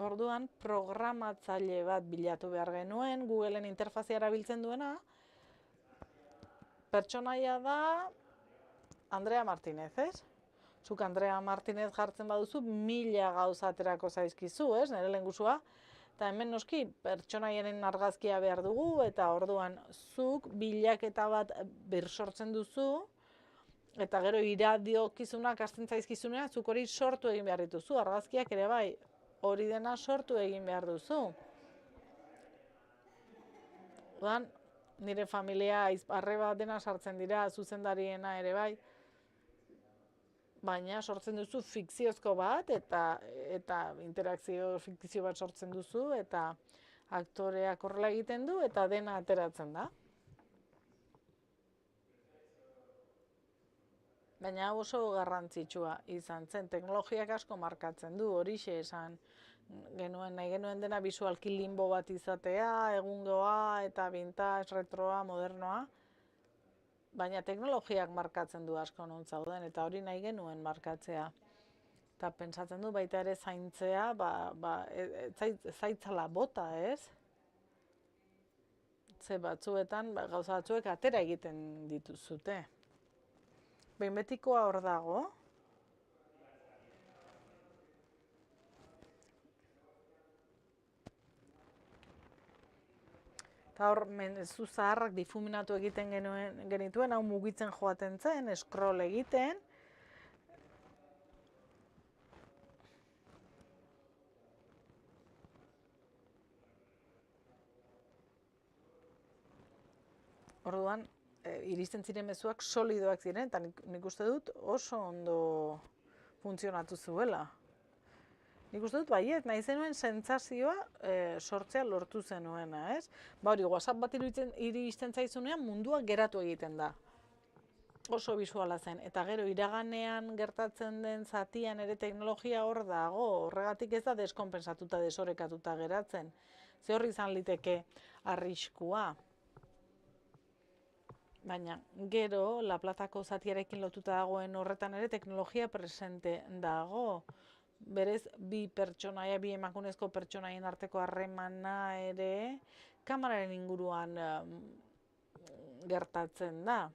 Orduan, programatzaile bat bilatu behar genuen, Googleen interfazia erabiltzen duena. Pertsonaia da Andrea Martinez, ez? Zuk Andrea Martinez jartzen baduzu, 1000 gauza aterako zaizkizu, ez? Nire lehengusua. Eta hemen noski, pertsonaiaren argazkia behar dugu, eta orduan zuk bilaketa bat birsortzen duzu, eta gero iradiokizunak hasten zaizkizunean, zuk hori sortu egin behar dituzu, argazkiak ere bai. Hori dena sortu egin behar duzu. Nire familia arreba dena sartzen dira, zuzendariena ere bai. Baina sortzen duzu fikziozko bat, eta interakzio fikzio bat sortzen duzu, eta aktoreak horrela egiten du, eta dena ateratzen da. Baina oso garrantzitsua izan zen, teknologiak asko markatzen du, horixe esan nahi genuen dena bisualki limbo bat izatea, egungoa eta vintage, retroa, modernoa. Baina teknologiak markatzen du asko non zauden, eta hori nahi genuen markatzea. Eta pentsatzen du baita ere zaintzea, zaitzala bota, ez? Ze batzuetan, gauza batzuek atera egiten dituzute. Behin betikoa hor dago. Eta hor, mezu zaharrak difuminatu egiten genituen, hau mugitzen joaten zen, scroll egiten. Orduan, iristen ziren mezuak solidoak ziren, eta nik uste dut oso ondo funtzionatu zuela. Nik uste dut baiet, nahi zenuen sentsazioa sortzea lortu zenuena, ez? Ba hori, WhatsApp bat iristen zaizunean mundua geratu egiten da. Oso bisuala zen, eta gero iraganean gertatzen den zatian ere teknologia hor dago, horregatik ez da deskonpensatuta, desorekatuta geratzen. Ze horri izan liteke arriskua. Baina gero, La Platako zatiarekin lotuta dagoen horretan ere teknologia presente dago. Berez, bi emakumezko pertsonaien arteko harremana ere kameraren inguruan gertatzen da.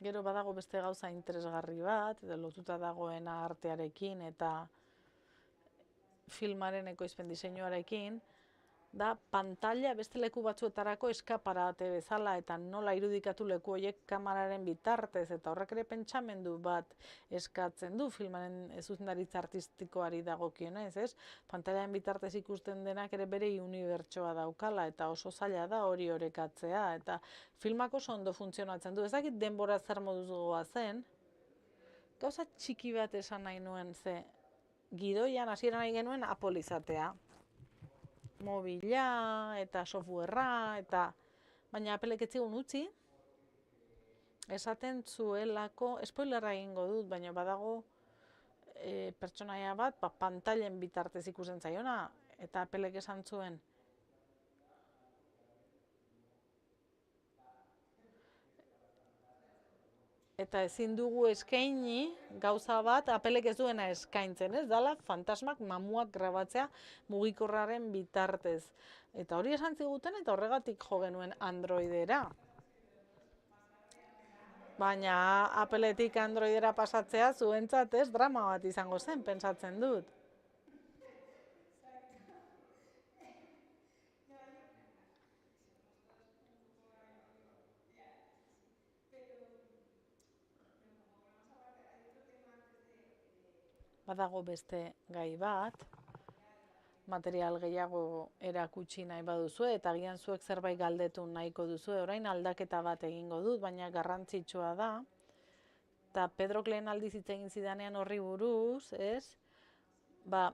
Gero badago beste gauza interesgarri bat, lotuta dagoena artearekin eta filmaren ekoizpen diseinuarekin, da pantalla beste leku batzuetarako eskaparate bezala eta nola irudikatu leku horiek kameraren bitartez, eta horrek ere pentsamendu bat eskatzen du filmaren zuzendaritza artistikoari dagokionez, ez? Pantailan bitartez ikusten denak ere bere unibertsoa daukala eta oso zaila da hori orekatzea, eta filmak oso ondo funtzionatzen du. Ez dakit denbora zer moduz goazen, gauza txiki bat esan nahi nuen, ze gidoian hasiera nahi genuen Apple izatea. Mobila eta softwarea, baina Applek ez zigun utzi, esaten zuelako, spoilerra egingo dut, baina badago pertsonaia bat, pantailen bitartez ikusten zaiona, eta Applek esan zuen, eta ezin dugu eskaini gauza bat Applek ez duena eskaintzen, ez dala fantasmak mamuak grabatzea mugikorraren bitartez. Eta hori esan ziguten eta horregatik jo genuen Androidera. Baina Appletik Androidera pasatzea zuentzat ez drama bat izango zen, pentsatzen dut. Badago beste gai bat, material gehiago erakutsi nahi baduzue, eta agian zuek zerbait galdetu nahiko duzue, orain aldaketa bat egingo dut, baina garrantzitsua da. Eta Pedrok lehen aldiz hitz egin zidanean horri buruz, ez?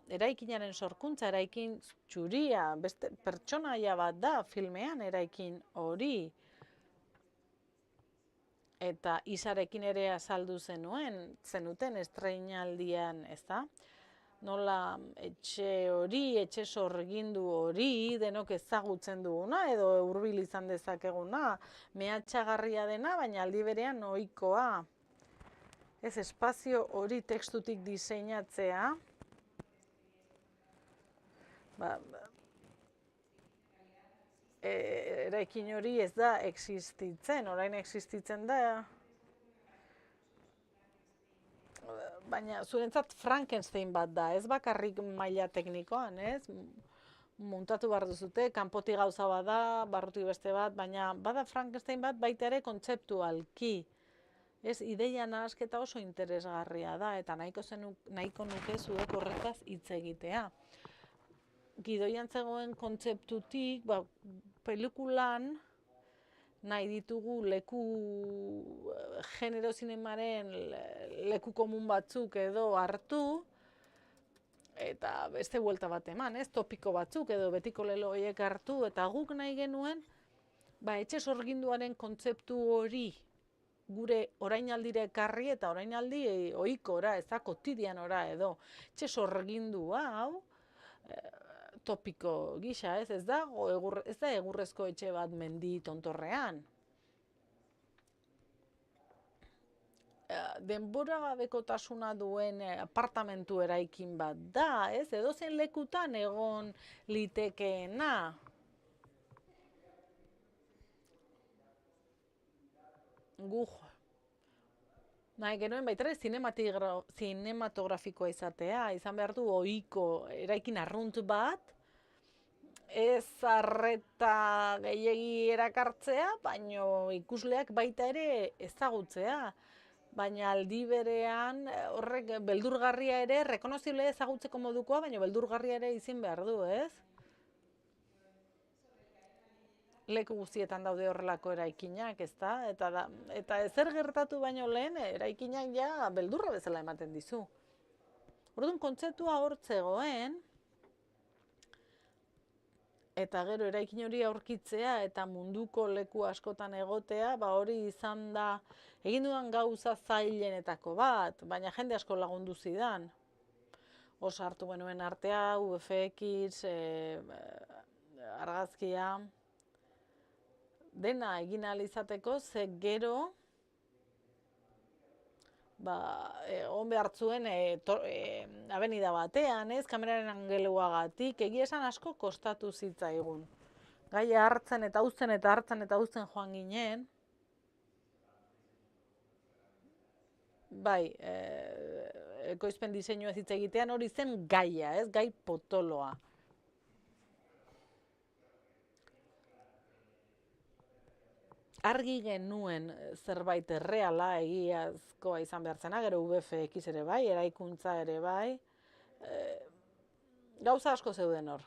Eraikinaren sorkuntza, eraikin txuria, beste pertsonaia bat da filmean eraikin hori. Eta Isarekin ere azaldu zenuten estreinaldian, ezta? Nola etxe hori, etxe sorgindu hori, denok ezagutzen duguna, edo hurbil izan dezakeguna, mehatxagarria dena, baina aldi berean ohikoa. Ez espazio hori tekstutik diseinatzea, eraikin hori ez da existitzen, orain existitzen da. Baina zurentzat Frankenstein bat da, ez bakarrik maila teknikoan, ez? Muntatu behar duzute, kanpotik gauza bat da, barrutik beste bat, baina bada Frankenstein bat baita ere kontzeptualki. Ez, ideia nahasketa oso interesgarria da, eta nahiko nuke zuek horretaz hitz egitea. Gidoian zegoen kontzeptutik, pelikulan nahi ditugu genero zinemaren leku komun batzuk edo hartu, eta beste buelta bat eman, ez? Topiko batzuk edo betiko lelo horiek hartu, eta guk nahi genuen, etxe sorginduaren kontzeptu hori gure orainaldira ekarri eta orainaldi ohikora, ez da, kotidianora edo. Etxe sorgindua hau, topiko gisa, ez da egurrezko etxe bat mendi tontorrean. Denbora gabekotasuna duen apartamentu eraikin bat da, ez? Edozein lekutan egon litekeena. Guk nahi genuen baita ere zinematografikoa izatea, izan behar du ohiko eraikin arrunt bat, ez arreta gehiegi erakartzea, baino ikusleak baita ere ezagutzea. Baina aldi berean horrek beldurgarria ere, rekonozible ezagutzeko modukoa, baina beldurgarria ere izin behar du, ez? Leku guztietan daude horrelako eraikinak, ezta? Eta ezer gertatu baino lehen, eraikinak ja beldurra bezala ematen dizu. Orduan kontzeptua hor zegoen, eta gero eraikin hori aurkitzea eta munduko leku askotan egotea, hori izan da, egin dudan gauza zailenetako bat, baina jende asko lagundu zidan. Oso hartu genuen artea, VFX, argazkia, dena egin ahal izateko, ze gero on behar zuen abenida batean, ez, kameraren angeluagatik, egia esan asko kostatu zitzaigun. Gaia hartzen eta uzten eta hartzen eta uzten joan ginen. Bai, ekoizpen diseinua hitz egitean hori zen gaia, ez, gai potoloa. Argi genuen zerbait erreala egiazkoa izan behar zena, gero VFX ere bai, eraikuntza ere bai, gauza asko zeuden hor.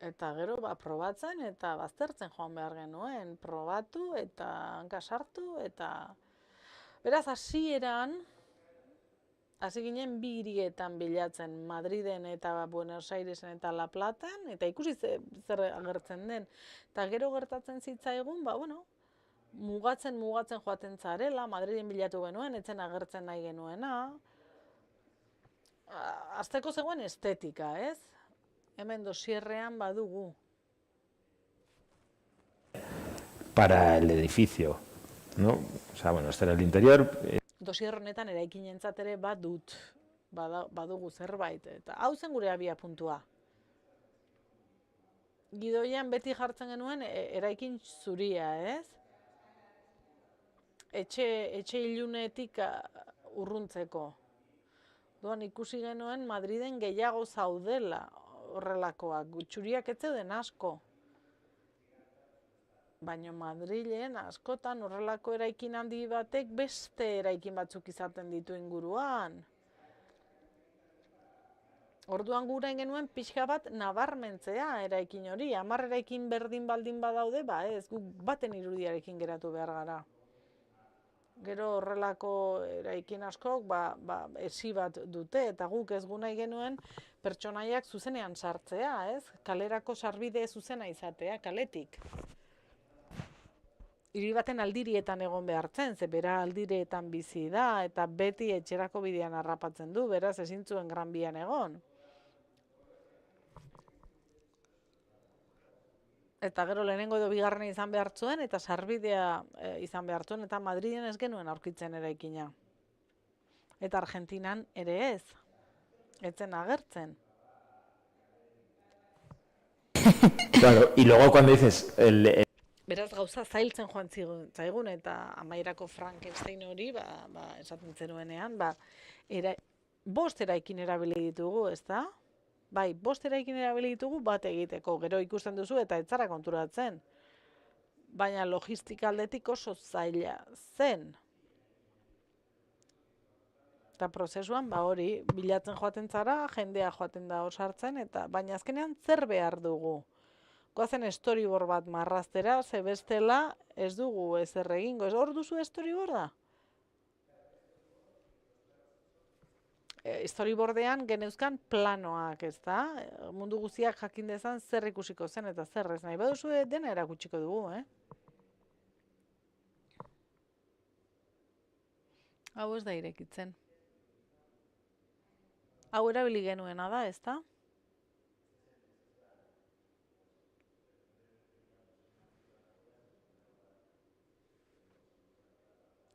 Eta gero probatzen eta baztertzen joan behar genuen, probatu eta hanka sartu eta... Beraz, hasieran, hasi ginen bi hirietan bilatzen, Madriden eta Buenos Airesen eta La Platan, eta ikusi zer agertzen den. Eta gero gertatzen zitzaigun, mugatzen joaten zarela, Madriden bilatu genuen, etzen agertzen nahi genuena. Hasteko zegoen estetika, ez? Hemen dosierrean badugu. Para el edificio, ¿no? O sea, bueno, este era el interior. Dosier honetan eraikinentzat ere badugu zerbait, eta hau zen gure abia puntua. Gidoian beti jartzen genuen eraikin zuria, ez? Etxe ilunetik urruntzeko. Doan ikusi genuen Madriden gehiago zaudela horrelakoak, gutxuriak ez zeuden asko. Baina Madrilen askotan horrelako eraikin handi batek beste eraikin batzuk izaten ditu inguruan. Orduan gura genuen pixka bat nabarmentzea eraikin hori. 10 eraikin berdin baldin badaude, ez, guk baten irudiarekin geratu behar gara. Gero horrelako eraikin askok esi bat dute, eta guk ez nahi genuen pertsonaiak zuzenean sartzea, ez? Kalerako sarbide zuzena izatea, kaletik. Hiri baten aldirietan egon behartzen, ze bera aldirietan bizi da, eta beti etxerako bidean harrapatzen du, beraz ezin zuen Gran Bian egon. Eta gero lehenengo edo bigarrena izan behar zuen, eta sarbidea izan behar zuen, eta Madriden ez genuen aurkitzen eraikina. Eta Argentinan ere ez. Etzen agertzen. Claro, y luego cuando dices... Beraz gauza zailtzen joan zaigun, eta amaierako Frankenstein hori, esaten zenuenean, 5 eraikin erabili ditugu, ezta? Bai, 5 eraikin erabili ditugu bat egiteko, gero ikusten duzu eta ez zara konturatzen. Baina logistika aldetik oso zaila zen. Eta prozesuan, hori, bilatzen joaten zara, jendea joaten da osartzen, baina azkenean zer behar dugu? Goazen storyboard bat marraztera, ze bestela ez dugu ezer egingo. Hor duzu storyboarda? storyboardean geneuzkan planoak, ezta? Mundu guztiak jakin dezan zer ikusiko zen eta zer ez. Nahi baduzu dena erakutsiko dugu, Hau ez da irekitzen. Hau erabili genuena da, ezta?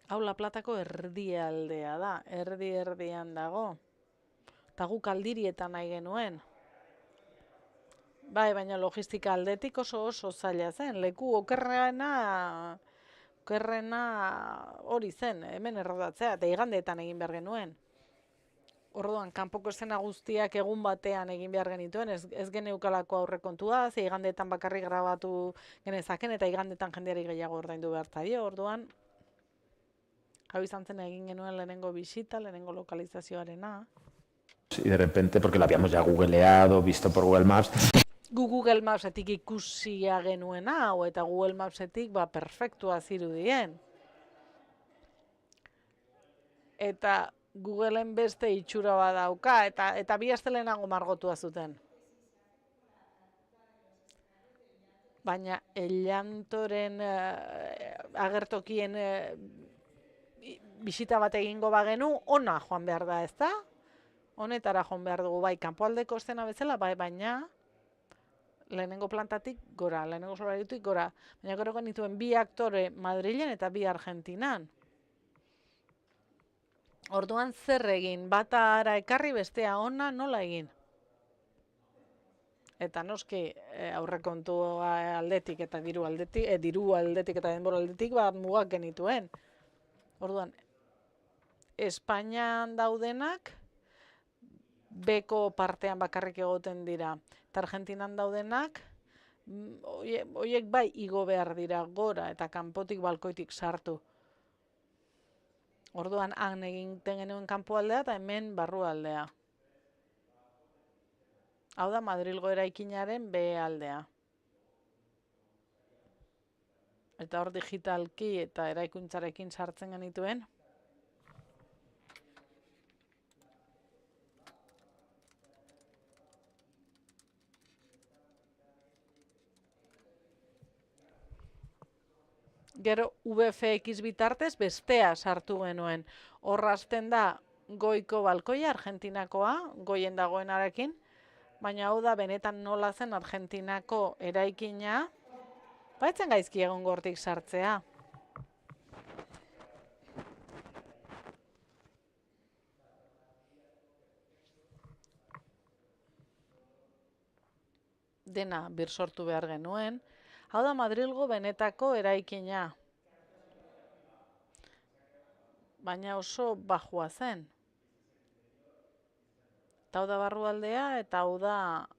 Hau La Platako erdialdea da, erdian dago. Eta guk aldirietan nahi genuen. Bai, baina logistika aldetik oso zaila zen. Leku okerrena hori zen, hemen errodatzea, eta igandeetan egin behar genuen. Orduan, kanpoko eszena guztiak egun batean egin behar genituen, ez geneukalako aurrekontua, ze igandeetan bakarrik grabatu genezaken, eta igandeetan jendeari gehiago ordaindu behar zaio. Orduan, hau izan zen egin genuen lehenengo bisita, lehenengo lokalizazioarena. Y de repente, porque lo habíamos ya googleado, visto por Google Maps. Google Mapsetik ikusia genuen hau, eta Google Mapsetik perfektua zirudien. Eta Googleen beste itxura badauka, eta bi aste lehenago margotua zuten. Baina Ellantoren agertokien bisita bat egingo bagenu, ona joan behar da, ezta? Honetara joan behar dugu, bai, kanpoaldeko eszena bezala, bai, baina lehenengo plantatik gora, lehenengo solaritik gora. Baina gero genituen bi aktore Madrilen eta bi Argentinan. Orduan zer egin, bata ara ekarri bestea ona nola egin? Eta noski aurrekontu aldetik eta diru aldetik eta denbora aldetik mugak genituen. Orduan, Espainian daudenak beko partean bakarrik egoten dira. Eta Argentinan daudenak, horiek bai igo behar dira gora eta kanpotik balkoitik sartu. Orduan, han egiten genuen kanpoaldea eta hemen barrualdea. Hau da Madrilgo eraikinaren behealdea. Eta hor digitalki eta eraikuntzarekin sartzen genituen. Gero VFX bitartez bestea sartu genuen. Hor hasten da goiko balkoia, Argentinakoa, goien dagoenarekin, baina hau da benetan nola zen Argentinako eraikina, baitzen gaizki egon gortik sartzea. Dena birsortu behar genuen. Hau da Madrilgo benetako eraikina. Baina oso bajua zen. Eta hau da barrualdea eta hau da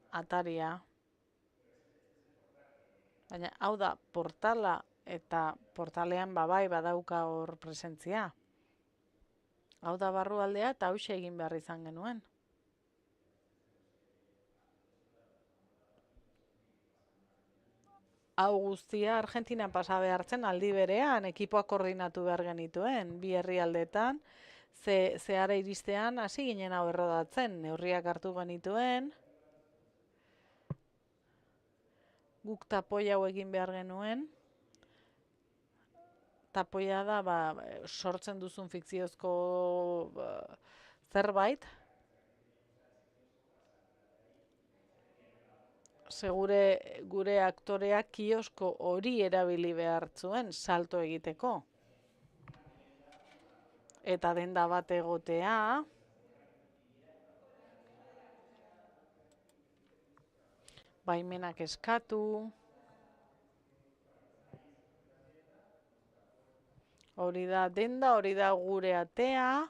ataria. Baina hau da portala eta portalean bai badauka hor presentzia. Hau da barrualdea eta hauxe egin behar izan genuen. Hau guztia Argentinan pasa behartzen aldi berean, ekipoak koordinatu behar genituen, bi herrialdetan, zehara iristean hasi ginen hau errodatzen, neurriak hartu genituen, guk tapoi hau egin behar genuen, tapoia da sortzen duzun fikziozko zerbait, gure aktoreak kiosko hori erabili behar zuen salto egiteko. Eta denda bat egotea. Baimenak eskatu. Hori da denda, hori da gure atea.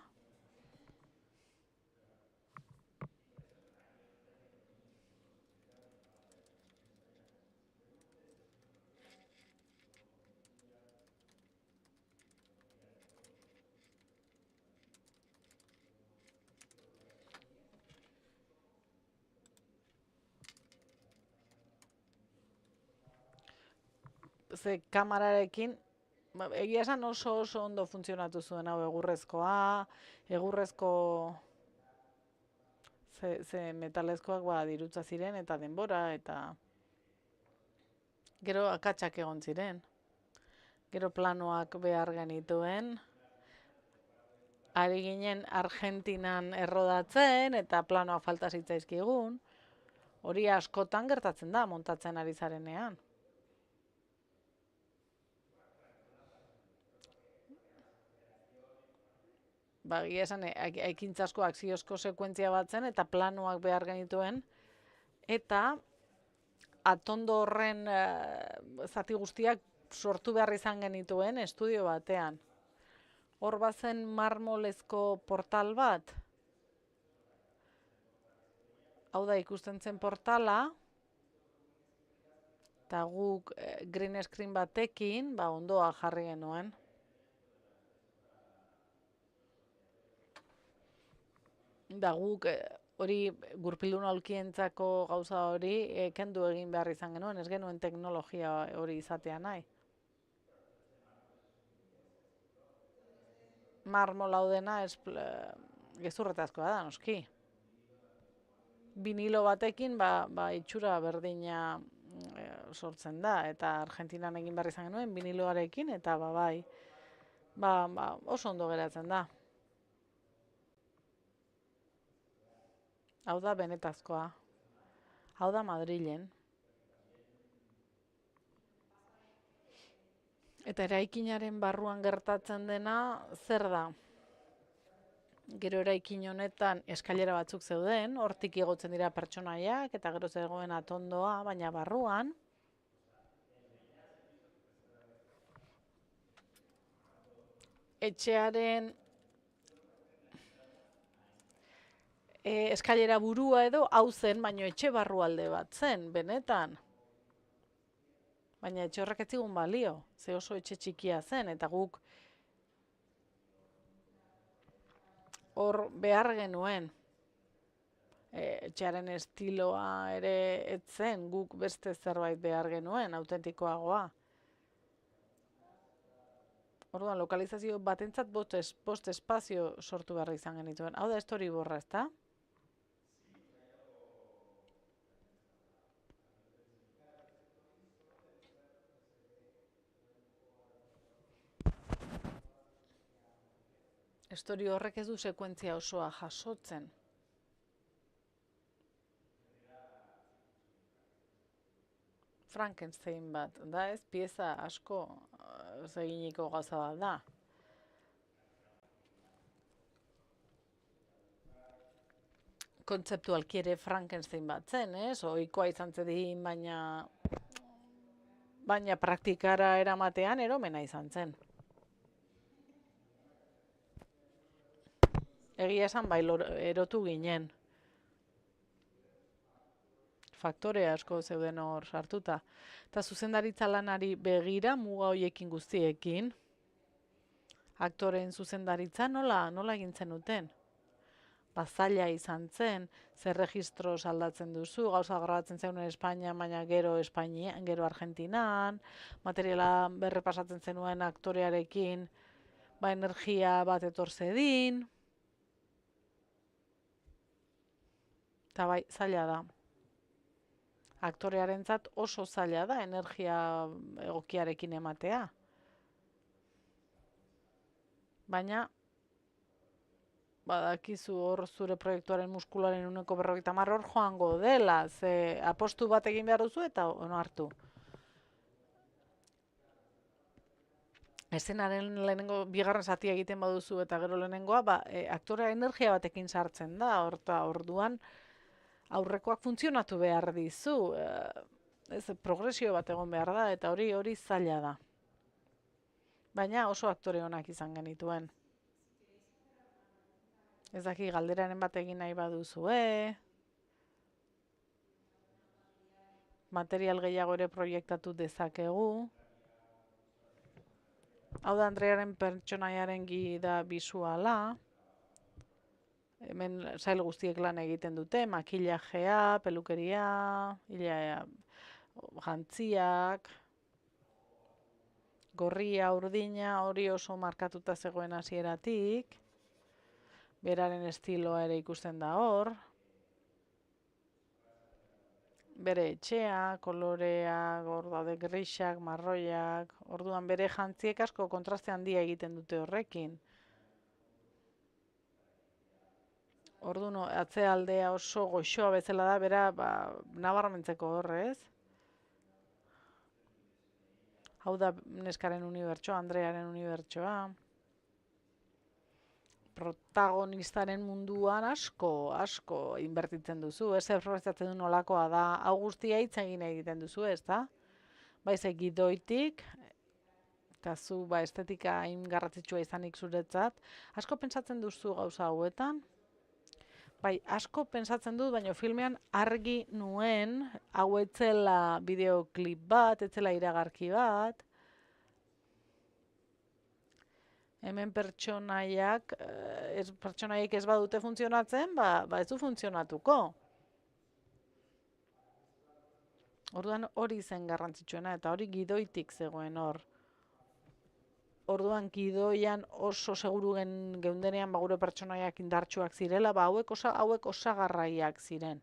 Ze kamerarekin, egia esan oso ondo funtzionatu zuen hau egurrezko ze metalezkoak dirutza ziren eta denbora eta gero akatsak egon ziren. Gero planoak behar genituen. Ari ginen Argentinan errodatzen eta planoak falta zitzaizkigun. Hori askotan gertatzen da montatzen ari zarenean. Egia esan, ekintza asko akziozko sekuentzia bat zen eta planoak behar genituen. Eta atondo horren zati guztiak sortu behar izan genituen estudio batean. Hor bazen marmolezko portal bat. Hau da ikusten zen portala. Eta guk green screen batekin, ondoa jarri genuen. Da guk hori gurpildun aulkientzako gauza hori kendu egin behar izan genuen, ez genuen teknologia hori izatea nahi. Marmol hau dena gezurretazkoa da, noski. Vinilo batekin itxura berdina sortzen da, eta Argentinan egin behar izan genuen viniloarekin, eta oso ondo geratzen da. Hau da benetazkoa. Hau da Madrilen. Eta eraikinaren barruan gertatzen dena zer da? Gero eraikin honetan eskailera batzuk zeuden, hortik igotzen dira pertsonaiak eta gero zegoen atondoa, baina barruan etxearen eskailera burua edo hau zen, baino etxe barrualde bat zen, benetan. Baina etxe horrek ez zigun balio, ze oso etxe txikia zen, eta guk hor behar genuen. Etxearen estiloa ere ez zen, guk beste zerbait behar genuen, autentikoagoa. Orduan, lokalizazio batentzat bost espazio sortu behar izan genituen. Hau da storyboarda, ezta? Story horrek ez du sekuentzia osoa jasotzen. Frankenstein bat, da ez? Pieza asko eginiko gauza bat da. Kontzeptualki ere Frankenstein bat zen, ez? Ohikoa izan zedin, baina praktikara eramatean eromena izan zen. Egia esan erotu ginen. Faktore asko zeuden hor sartuta. Eta zuzendaritza lanari begira muga hoiekin guztiekin. Aktoreen zuzendaritza nola egin zenuten? Zaila izan zen, zer registro saldatzen duzu, gauza grabatzen zenuen Espainian, baina gero Argentinan, materiala berrepasatzen zenuen aktorearekin, energia bat etor zedin. Eta zaila da. Aktorearentzat oso zaila da energia egokiarekin ematea. Baina, badakizu hor zure proiektuaren muskularen 150 hor joango dela, ze apostu bat egin behar duzu eta onartu. Eszenaren lehenengo bigarren zatia egiten baduzu eta gero lehenengoa, aktorea energia batekin sartzen da, orduan aurrekoak funtzionatu behar dizu, progresio bat egon behar da, eta hori zaila da. Baina oso aktore onak izan genituen. Ez daki galderaren bat egin nahi baduzue, material gehiago ere proiektatu dezakegu. Hau da Andrearen pertsonaiaren gida bisuala. Hemen sail guztiek lan egiten dute, makillajea, pelukeria, jantziak, gorria, urdina, hori oso markatuta zegoen hasieratik. Beraren estiloa ere ikusten da hor. bere etxea, koloreak, hor daude grisak, marroiak, orduan bere jantziek asko kontraste handia egiten dute horrekin. Orduan, atzealdea oso goxoa bezala da, bera, nabarmentzeko horrez. Hau da neskaren unibertsoa, Andrearen unibertsoa. Protagonistaren munduan asko inbertitzen duzu, ez erreflektatzen du nolakoa da, hau guztia hitz egin egiten duzu, ez da? Baize gidoitik, eta zu estetika hain garrantzitsua izanik zuretzat, asko pentsatzen duzu gauza hauetan, bai, asko pentsatzen dut, baina filmean argi nuen, hau etzela bideoklip bat, etzela iragarki bat, hemen pertsonaiek ez badute funtzionatzen, ez du funtzionatuko. Orduan hori zen garrantzitsuena, eta hori gidoitik zegoen hor. Orduan gidoian oso seguru geundenean gure pertsonaiak indartsuak zirela, hauek osagarraiak ziren.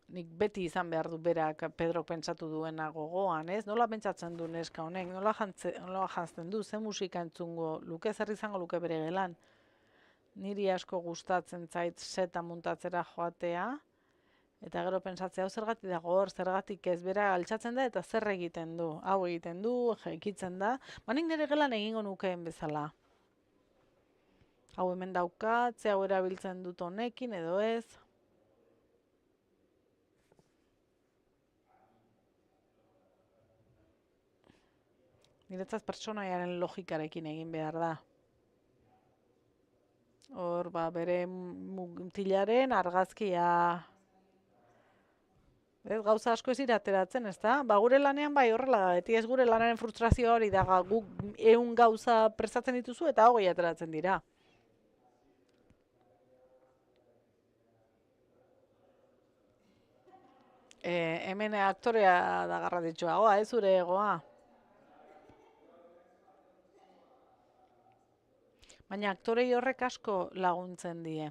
Nik beti izan behar du berak Pedro pentsatu duena gogoan, ez? Nola pentsatzen du neska honek, nola jantzten du, ze musika entzungo luke, zer izango luke bere gelan. Niri asko gustatzen zait seta muntatzera joatea, eta gero pentsatzea, hau zergatik dago hor, zergatik ez, bera altxatzen da eta zer egiten du, hau egiten du, jaikitzen da, nik nire gelan egingo nukeen bezala. Hau hemen daukat, ze hau erabiltzen dut honekin edo ez. Niretzat pertsonaiaren logikarekin egin behar da. Hor, bere mutilaren argazkia. Gauza asko ez ateratzen, ez da? Gure lanean bai horrela da, beti ez gure lanaren frustrazioa hori da, guk 100 gauza prestatzen dituzu eta 20 ateratzen dira. Hemen aktorea da garrantzitsua, ez zure egoa. Baina aktorei horrek asko laguntzen die.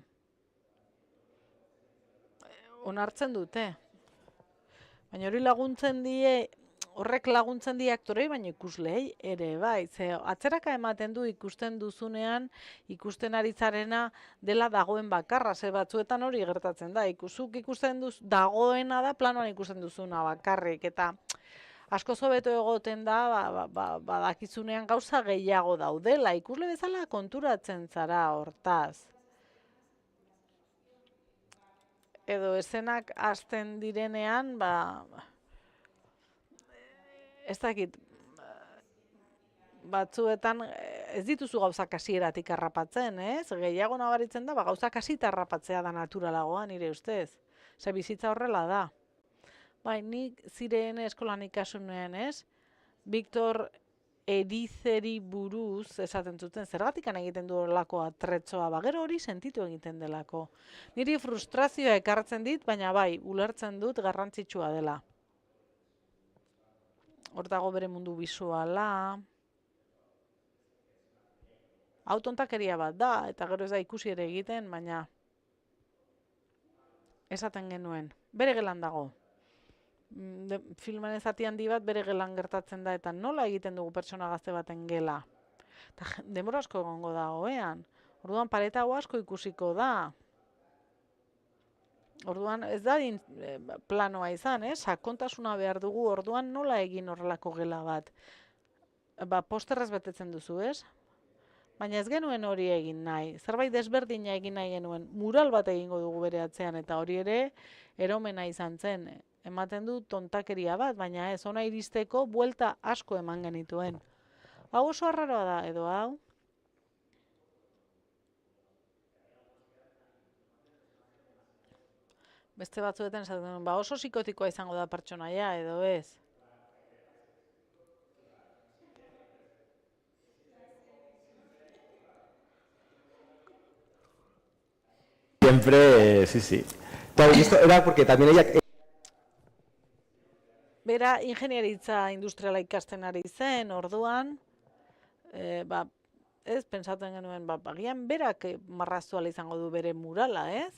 Onartzen dute. Baina hori horrek laguntzen die aktorei, baina ikusleei ere bai. Ze atzeraka ematen du ikusten duzunean, ikusten aritzarena dela dagoen bakarra. Ze batzuetan hori gertatzen da. Zuk ikusten dagoena da planoan ikusten duzuna bakarrik. Eta asko hobeto egoten da, badakizunean gauza gehiago daudela, ikusle bezala konturatzen zara hortaz. Edo eszenak hasten direnean, ez dakit, batzuetan ez dituzu gauzak hasieratik harrapatzen, ez? Gehiago nabaritzen da, gauzak hasita harrapatzea da naturalagoa nire ustez. Ze bizitza horrela da. Bai, nik zireen eskolan ikasunean, ez? Victor Erizeri buruz esaten zuten, zergatik egiten du horrelako atretzoa, gero hori sentitu egiten delako. Niri frustrazioa ekartzen dit, baina bai, ulertzen dut garrantzitsua dela. Hor dago bere mundu bisuala. Hau tontakeria bat da, eta gero ez da ikusi ere egiten, baina esaten genuen, bere gelan dago. Filmaren zati handi bat bere gelan gertatzen da, eta nola egiten dugu pertsona gazte baten gela. Eta denbora asko egongo da ohean. Orduan pareta hau asko ikusiko da. Orduan ez da planoa izan, sakontasuna behar dugu, orduan nola egin horrelako gela bat. Posterrez betetzen duzu, ez? Baina ez genuen hori egin nahi. Zerbait desberdina egin nahi genuen. Mural bat egingo dugu bere atzean, eta hori ere eromena izan zen. Ematen du tontakeria bat, baina ez, ona iristeko buelta asko eman genituen. Hau oso arraroa da, edo hau? Beste batzuetan esaten duen, oso psikotikoa izango da pertsonaia, edo ez? Siempre, sí. Claro, y esto era porque también ella... Bera ingenieritza industriala ikasten ari zen, orduan, ez, pentsatzen genuen, agian berak marraztu ala izango du bere murala, ez?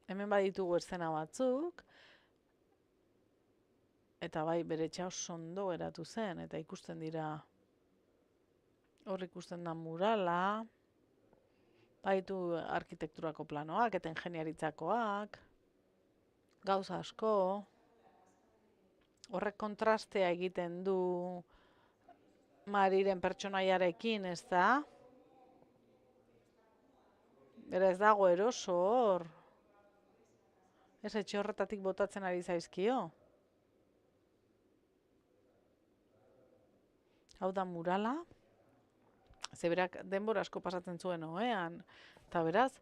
hemen baditugu eszena batzuk, eta bai, bere etxea oso ondo geratu zen, eta ikusten dira, hor ikusten da murala, baditu arkitekturako planoak, eta ingeniaritzakoak, gauza asko, horrek kontrastea egiten du Mariren pertsonaiarekin, ez da? Bera ez dago eroso hor. Ez etxe horretatik botatzen ari zaizkio. Hau da murala. Ze berak denbora asko pasatzen zuen ohean. Eta beraz,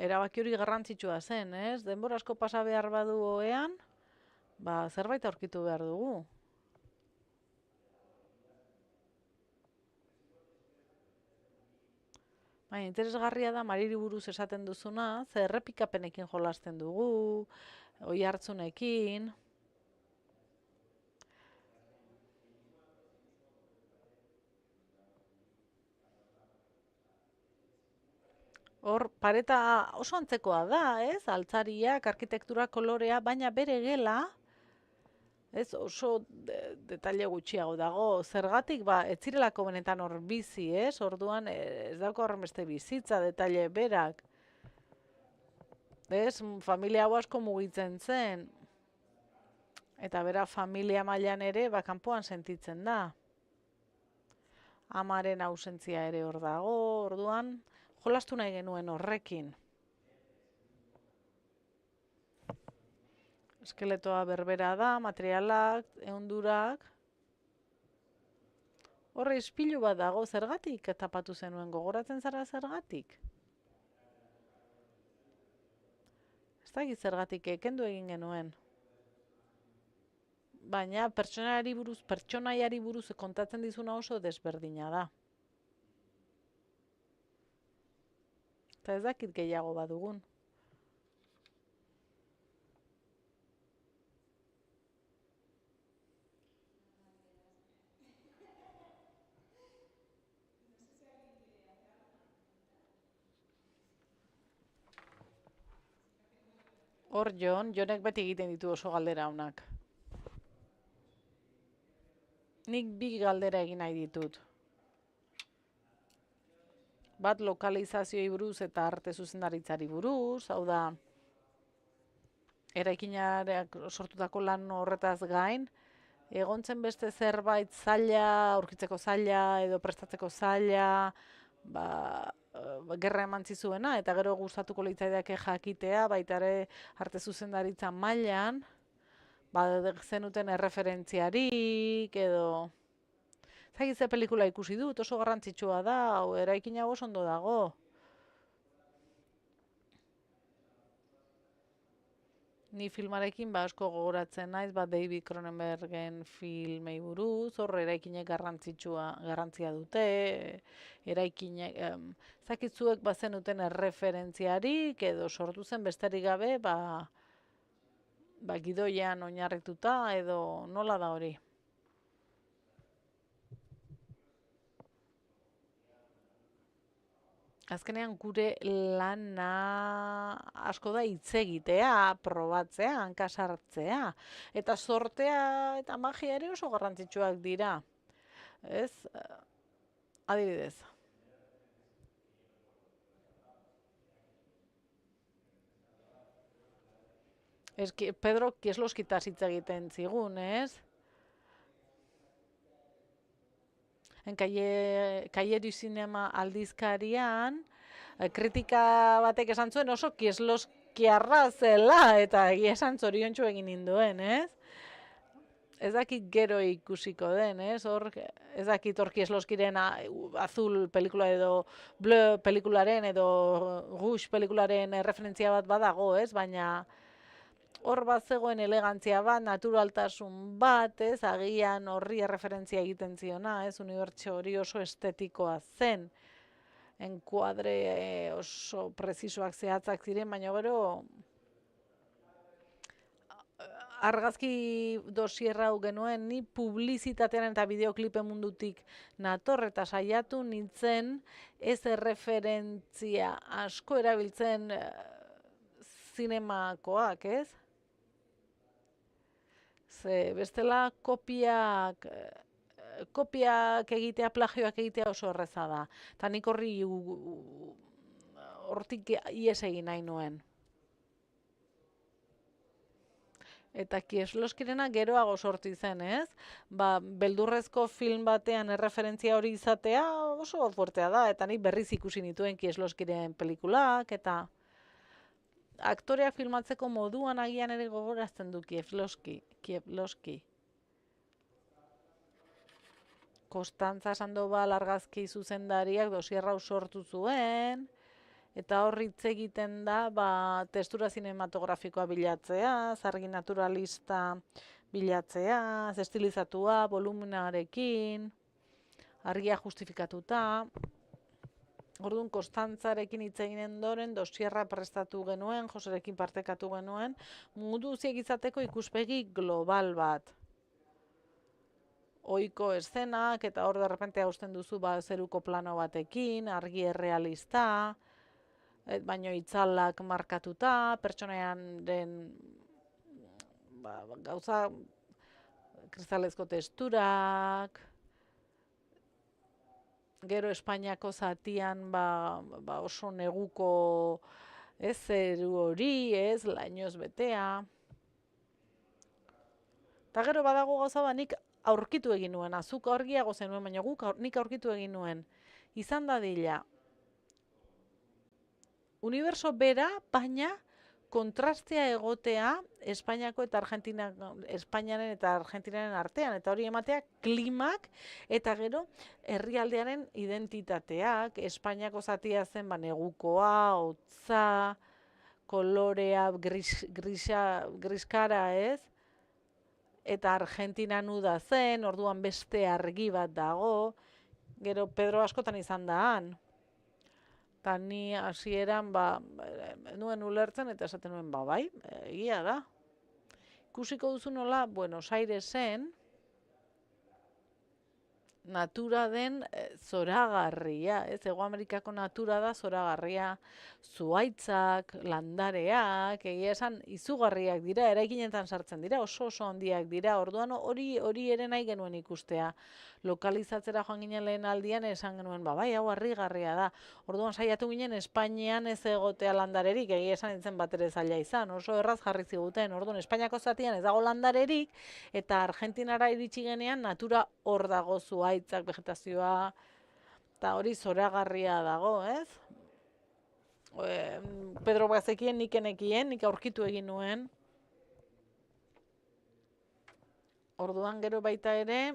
erabaki hori garrantzitsua zen, ez? Denbora asko pasa behar badu ohean, zerbait aurkitu behar dugu. Baina interesgarria da Mariri buruz esaten duzuna, ze errepikapenekin jolasten dugu, oihartzunekin. Hor, pareta oso antzekoa da, ez? Altzariak, arkitektura kolorea, baina bere gela, ez oso detaile gutxiago dago. Zergatik, ez zirelako benetan hor bizi, ez? Orduan ez dauka horren beste bizitza, detaile berak. Ez, familia hau asko mugitzen zen. Eta bera familia mailan ere, kanpoan sentitzen da. Amaren ausentzia ere hor dago, orduan, jolastu nahi genuen horrekin. Eskeletoa berbera da, materialak, ehundurak. Horre ispilu bat dago, zergatik tapatu zenuen, gogoratzen zara zergatik? Ez dakit zergatik kendu egin genuen. Baina pertsonaiari buruz kontatzen dizuna oso desberdina da. Eta ez dakit gehiago badugun. Hor Jonek beti egiten ditu oso galdera honak. Nik bi galdera egin nahi ditut. Bat lokalizazioei buruz eta arte zuzendaritzari buruz, hau da, eraikinak sortutako lan horretaz gain, egontzen beste zerbait zaila, aurkitzeko zaila edo prestatzeko zaila, gerra eman zizuena, eta gero gustatuko litzaidake jakitea, baita ere arte zuzendaritza mailan, zenuten erreferentziarik, edo... Zagit ze pelikula ikusi dut, oso garrantzitsua da, eraikina oso ondo dago. Ni filmarekin asko gogoratzen naiz, David Cronenbergen filmei buruz, horre eraikinek garrantzia dute, eraikinek, zakitzuek bazenuten erreferentziarik, edo sortu zen besterik gabe, gidoian oinarrituta, edo nola da hori. Azkenean gure lana asko da hitz egitea, probatzea, hankasartzea. Eta sortea eta magia ere oso garrantzitsuak dira. Ez? Adibidez. Pedro Kieslowskitaz hitz egiten zigun, ez? Cahiers du Cinema aldizkarian, kritika batek esan zuen oso Kieslowskiarra zela, eta egia esan zoriontsu egin ninduen, ez? Ez dakit gero ikusiko den, ez? Ez dakit hor Kieslowskiren Azul pelikula edo Bleu pelikularen edo Rouge pelikularen referentzia bat badago, ez? Baina hor bat zegoen elegantzia bat, naturaltasun bat, ez, agian horri erreferentzia egiten ziona, ez, unibertsio hori oso estetikoa zen, enkuadre oso prezisoak zehatzak ziren, baina gero argazki dosierra hau genuen, ni publizitatean eta bideoklipen mundutik nator eta saiatu nintzen ez erreferentzia asko erabiltzen zinemakoak, ez? Ze bestela kopiak egitea, plagioak egitea oso erreza da. Eta nik hortik ihes egin nahi nuen. Eta Kieslowskirena geroago sortu zen, ez? Beldurrezko film batean erreferentzia hori izatea oso fuertea da, eta nik berriz ikusi nituen Kieslowskiren pelikulak, eta aktoreak filmatzeko moduan agian ere gogorazten du Kieslowski. Konstantza Sandoval argazki zuzendariak Dosier hau sortu zuen, eta hor hitz egiten da testura zinematografikoa bilatzea, argi naturalista bilatzea, estilizatua, volumenarekin, argia justifikatuta. Orduan, Konstantzarekin hitz egin ondoren, Dosierra prestatu genuen, Joserekin partekatu genuen, mundu guztiak izateko ikuspegi global bat. Ohiko eszenak, eta hor derrepente hausten duzu zeruko plano batekin, argi errealista, baino itzalak markatuta, pertsonean den gauza kristalezko testurak, gero Espainiako zatian oso neguko zeru hori, lainoz betea. Eta gero badago gauza nik aurkitu egin nuen, azuk argiago zenuen, baina nik aurkitu egin nuen. Izan dadila, uniberso bera, baina kontrastea egotea Espainiako eta Espainiaren eta Argentinaren artean, eta hori ematea klimak eta gero herrialdearen identitateak, Espainiako zatia zen negukoa, hotza, kolorea, griskara, ez? Eta Argentinan uda zen, orduan beste argi bat dago, gero Pedro askotan izan da han. Eta ni hasieran nuen ulertzen eta esaten nuen, bai, egia da. Ikusiko duzu nola Buenos Airesen natura den zoragarria, Hego Amerikako natura da zoragarria, zuhaitzak, landareak, egia esan izugarriak dira, eraikinetan sartzen dira, oso handiak dira, orduan hori ere nahi genuen ikustea. Lokalizatzera joan ginen lehen aldian esan genuen, bai, hau harrigarria da. Orduan saiatu ginen Espainian ez egotea landarerik, egia esan nintzen bat ere zaila izan, oso erraz jarri ziguten. Orduan Espainiako zatian ez dago landarerik, eta Argentinara iritsi genean natura hor dago zuhaitzak, vegetazioa, eta hori zoragarria dago, ez? Pedro bazekien, nik enekien, nik aurkitu egin nuen. Orduan gero baita ere,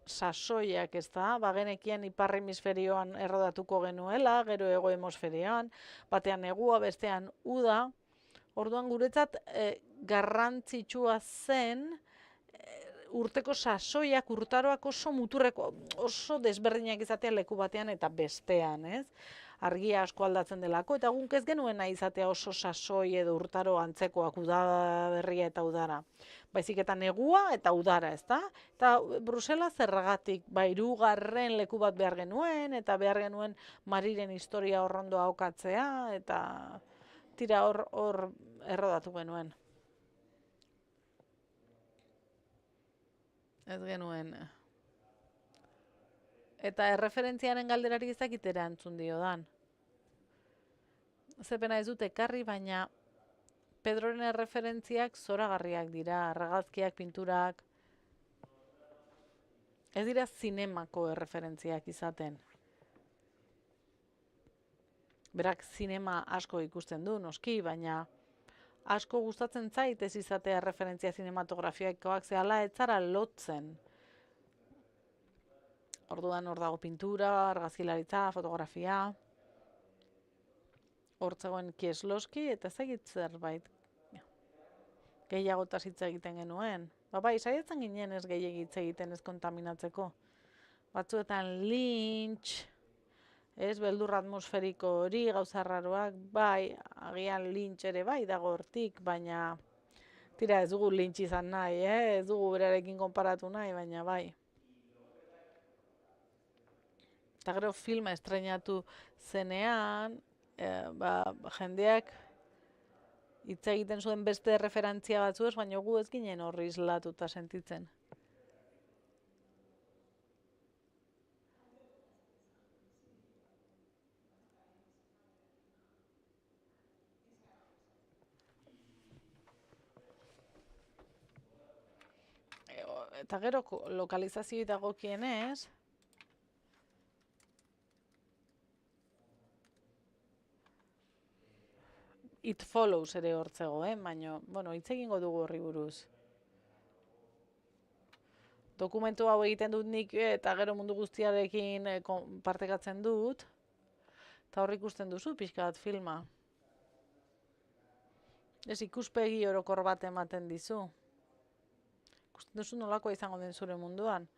sasoiak, ez da, bagenekien ipar hemisferioan errodatuko genuela, gero hego hemisferioan, batean negua, bestean uda. Orduan guretzat garrantzitsua zen urteko sasoiak, urtaroak oso muturreko, oso desberdinak izatea leku batean eta bestean, ez? Argia asko aldatzen delako, eta guk ez genuen nahi izatea oso sasoi edo urtaro antzekoak udaberria eta udara. Baizik eta negua eta udara, ezta? Eta Brusela zergatik, hirugarren leku bat behar genuen, eta behar genuen Mariren historia horrondo aukatzea, eta tira hor errodatu genuen. Ez genuen. Eta erreferentziaren galderari ezakitera entzun diodan. Zepena ez dut ekarri, baina Pedroren erreferentziak zoragarriak dira, argazkiak, pinturak. Ez dira zinemako erreferentziak izaten. Berak zinema asko ikusten du, noski, baina asko gustatzen zait ez izatea erreferentzia zinematografikoak, zehala ez zara lotzen. Orduan hor dago pintura, argazkilaritza, fotografia. Hor zegoen Kieslowski eta ezagit zerbait. Gehiagotaz hitz egiten genuen. Bai, saiatzen ginen ez gehiegi hitz egiten ez kontaminatzeko. Batzuetan Lynch, ez beldur atmosferiko hori, gauza raroak, bai, agian Lynch ere bai dago hortik, baina tira ez dugu Lynch izan nahi, ez dugu berarekin konparatu nahi, baina bai. Eta gero filma estreinatu zenean, jendeak hitz egiten zuen beste referentzia batzuez, baina gu ez ginen horri islatuta sentitzen. Eta gero lokalizazioei dagokienez, It Follows ere hor zegoen, baina, bueno, hitz egingo dugu horri buruz. Dokumentu hau egiten dut nik eta gero mundu guztiarekin partekatzen dut, eta hor ikusten duzu pixka bat filma. Ez ikuspegi orokor bat ematen dizu. Ikusten duzu nolakoa izango den zure munduan.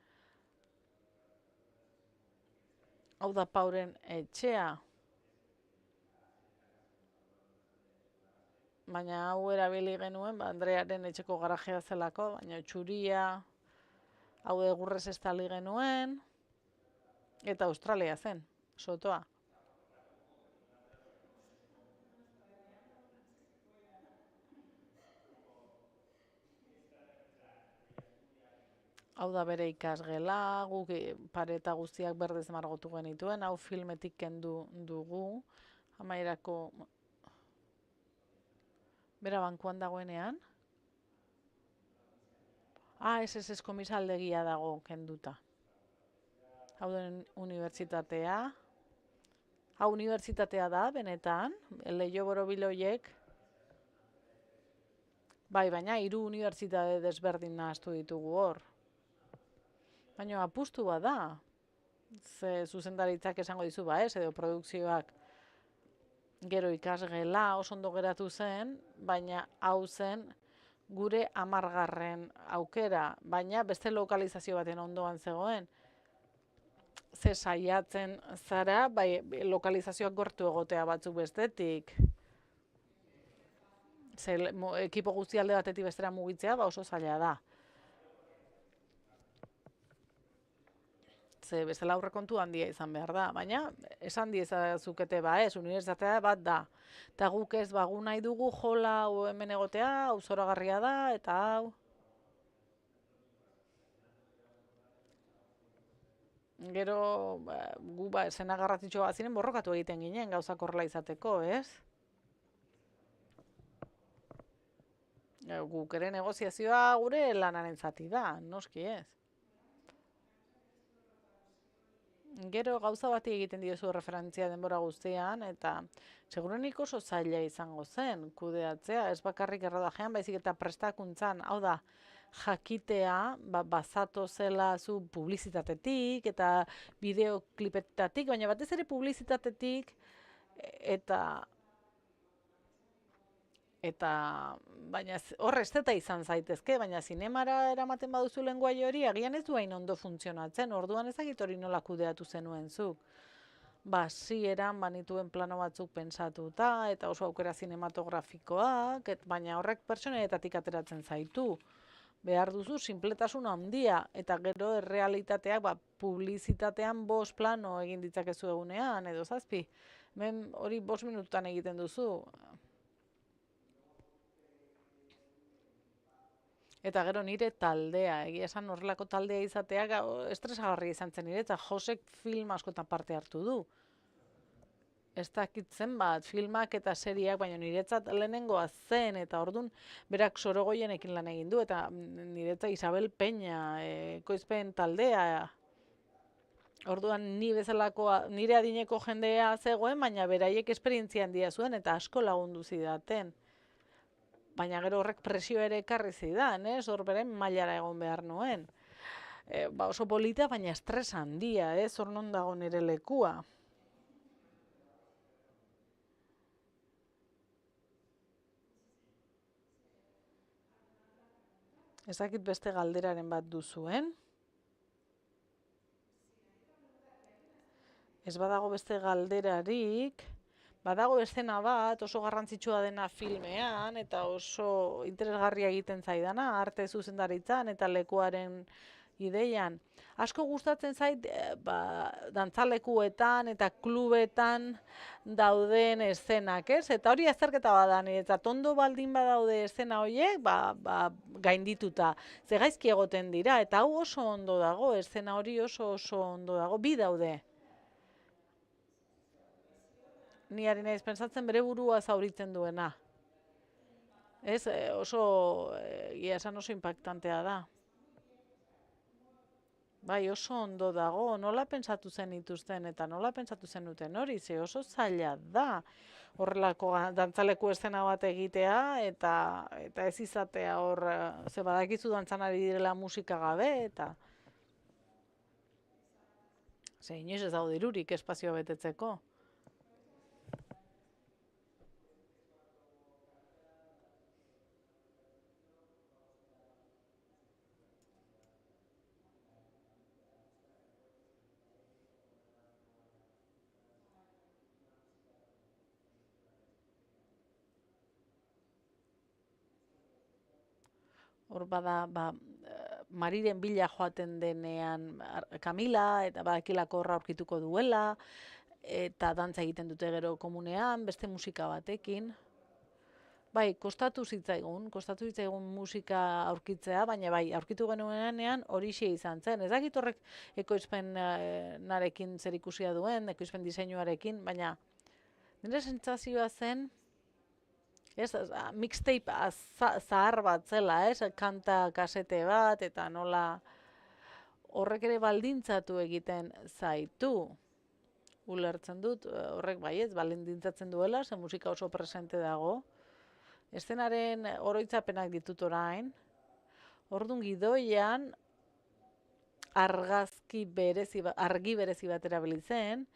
Hau da Pauren etxea. Baina hau erabili genuen, Andrearen etxeko garajea zelako, baina txuria, hau egurrez estali genuen, eta Australia zen, sotoa. Hau da bere ikasgela, guk pareta guztiak berdez margotu genituen, hau filmetik kendu dugu, amaierako bera bankuan dagoenean. Ez komisaldegia dago kenduta. Hau den unibertsitatea. Hau unibertsitatea da, benetan, Leiho Borobiloiek. Bai, baina 3 unibertsitate desberdin nahaztu ditugu hor. Baina apustua da. Ze zuzendaritzak esango dizu ez, edo produkzioak. Gero ikasgela oso ondo geratu zen, baina hau zen gure 10. aukera, baina beste lokalizazio baten ondoan zegoen. Ze saiatzen zara, bai, lokalizazioak gortu egotea batzuk bestetik. Ze ekipo guzti alde batetik bestera mugitzea, oso zaila da. Ze bezala aurrekontu handia izan behar da, baina esan diezazukete unibertsitatea bat da. Eta guk ez gu nahi dugu jola hau hemen egotea, hau zoragarria da, eta hau. Gero, gu zena garrantzitsua bat ziren borrokatu egiten ginen gauzak horrela izateko, ez? Guk ere negoziazioa gure lanaren zati da, noski ez. Gero gauza bati egiten diozu referentzia denbora guztian, eta segurenik oso zaila izango zen kudeatzea, ez bakarrik errodajean, baizik eta prestakuntzan, hau da, jakitea, bazato zela zu publizitatetik eta bideoklipetatik, baina batez ere publizitatetik, eta baina hor esteta izan zaitezke, baina zinemara eramaten baduzu lenguai hori, agian ez du hain ondo funtzionatzen, orduan ezagit hori nola kudeatu zenuen zuk. Hasieran banituen plano batzuk pentsatuta, eta oso aukera zinematografikoak, baina horrek pertsonetatik ateratzen zaitu. Behar duzu sinpletasun handia, eta gero errealitateak publizitatean 5 plano egin ditzakezu egunean, edo 7. Hemen hori 5 minututan egiten duzu. Eta gero nire taldea, egia esan horrelako taldea izatea estresagarria izan zen nire, eta Josek film askotan parte hartu du. Ez dakit zenbat, filmak eta seriak, baina niretzat lehenengoa zen, eta orduan berak Sorogoienekin lan egin du, eta niretzat Isabel Peña, ekoizpen taldea. Orduan ni bezalakoa, nire adineko jendea zegoen, baina beraiek esperientzia handia zuen, eta asko lagundu zidaten. Baina gero horrek presio ere ekarri zidan, hor beren mailara egon behar nuen. Oso polita, baina estres handia, hor non dago nire lekua. Ezakit beste galderaren bat duzuen. Ez badago beste galderarik. Badago eszena bat, oso garrantzitsua dena filmean, eta oso interesgarria egiten zaidana, arte zuzendaritzan eta lekuaren ideian. asko gustatzen zait dantzalekuetan eta klubetan dauden eszenak, ez? Eta hori azterketa bada niretzat, ondo baldin badaude eszena horiek, gaindituta. Ze gaizki egoten dira, eta hau oso ondo dago, eszena hori oso ondo dago, bi daude. Ni ari naiz pentsatzen bere burua zauritzen duena. Ez, egia esan oso impactantea da. Bai, oso ondo dago, nola pentsatu zen ituzten eta nola pentsatu zenuten hori, ze oso zaila da horrelako dantzaleku eszena bat egitea eta ez izatea hor, ze badakizu dantzan ari direla musika gabe eta ze inoiz ez dago dirurik espazioa betetzeko. Hor bada, Mariren bila joaten denean Kamila, eta badakilako horra aurkituko duela, eta dantza egiten dute gero komunean, beste musika batekin. Bai, kostatu zitzaigun musika aurkitzea, baina bai, aurkitu genuenean horixe izan zen. Ez dakit horrek ekoizpenarekin zer ikusia duen, ekoizpen diseinuarekin, baina nire sentsazioa zen, ez, mixtape zahar bat zela, ez, kanta kasete bat, eta nola horrek ere baldintzatu egiten zaitu. Ulertzen dut, horrek baietz, baldintzatzen duela, ze musika oso presente dago. Eszenaren oroitzapenak ditut orain. Orduan gidoian argi berezi bat erabili zen,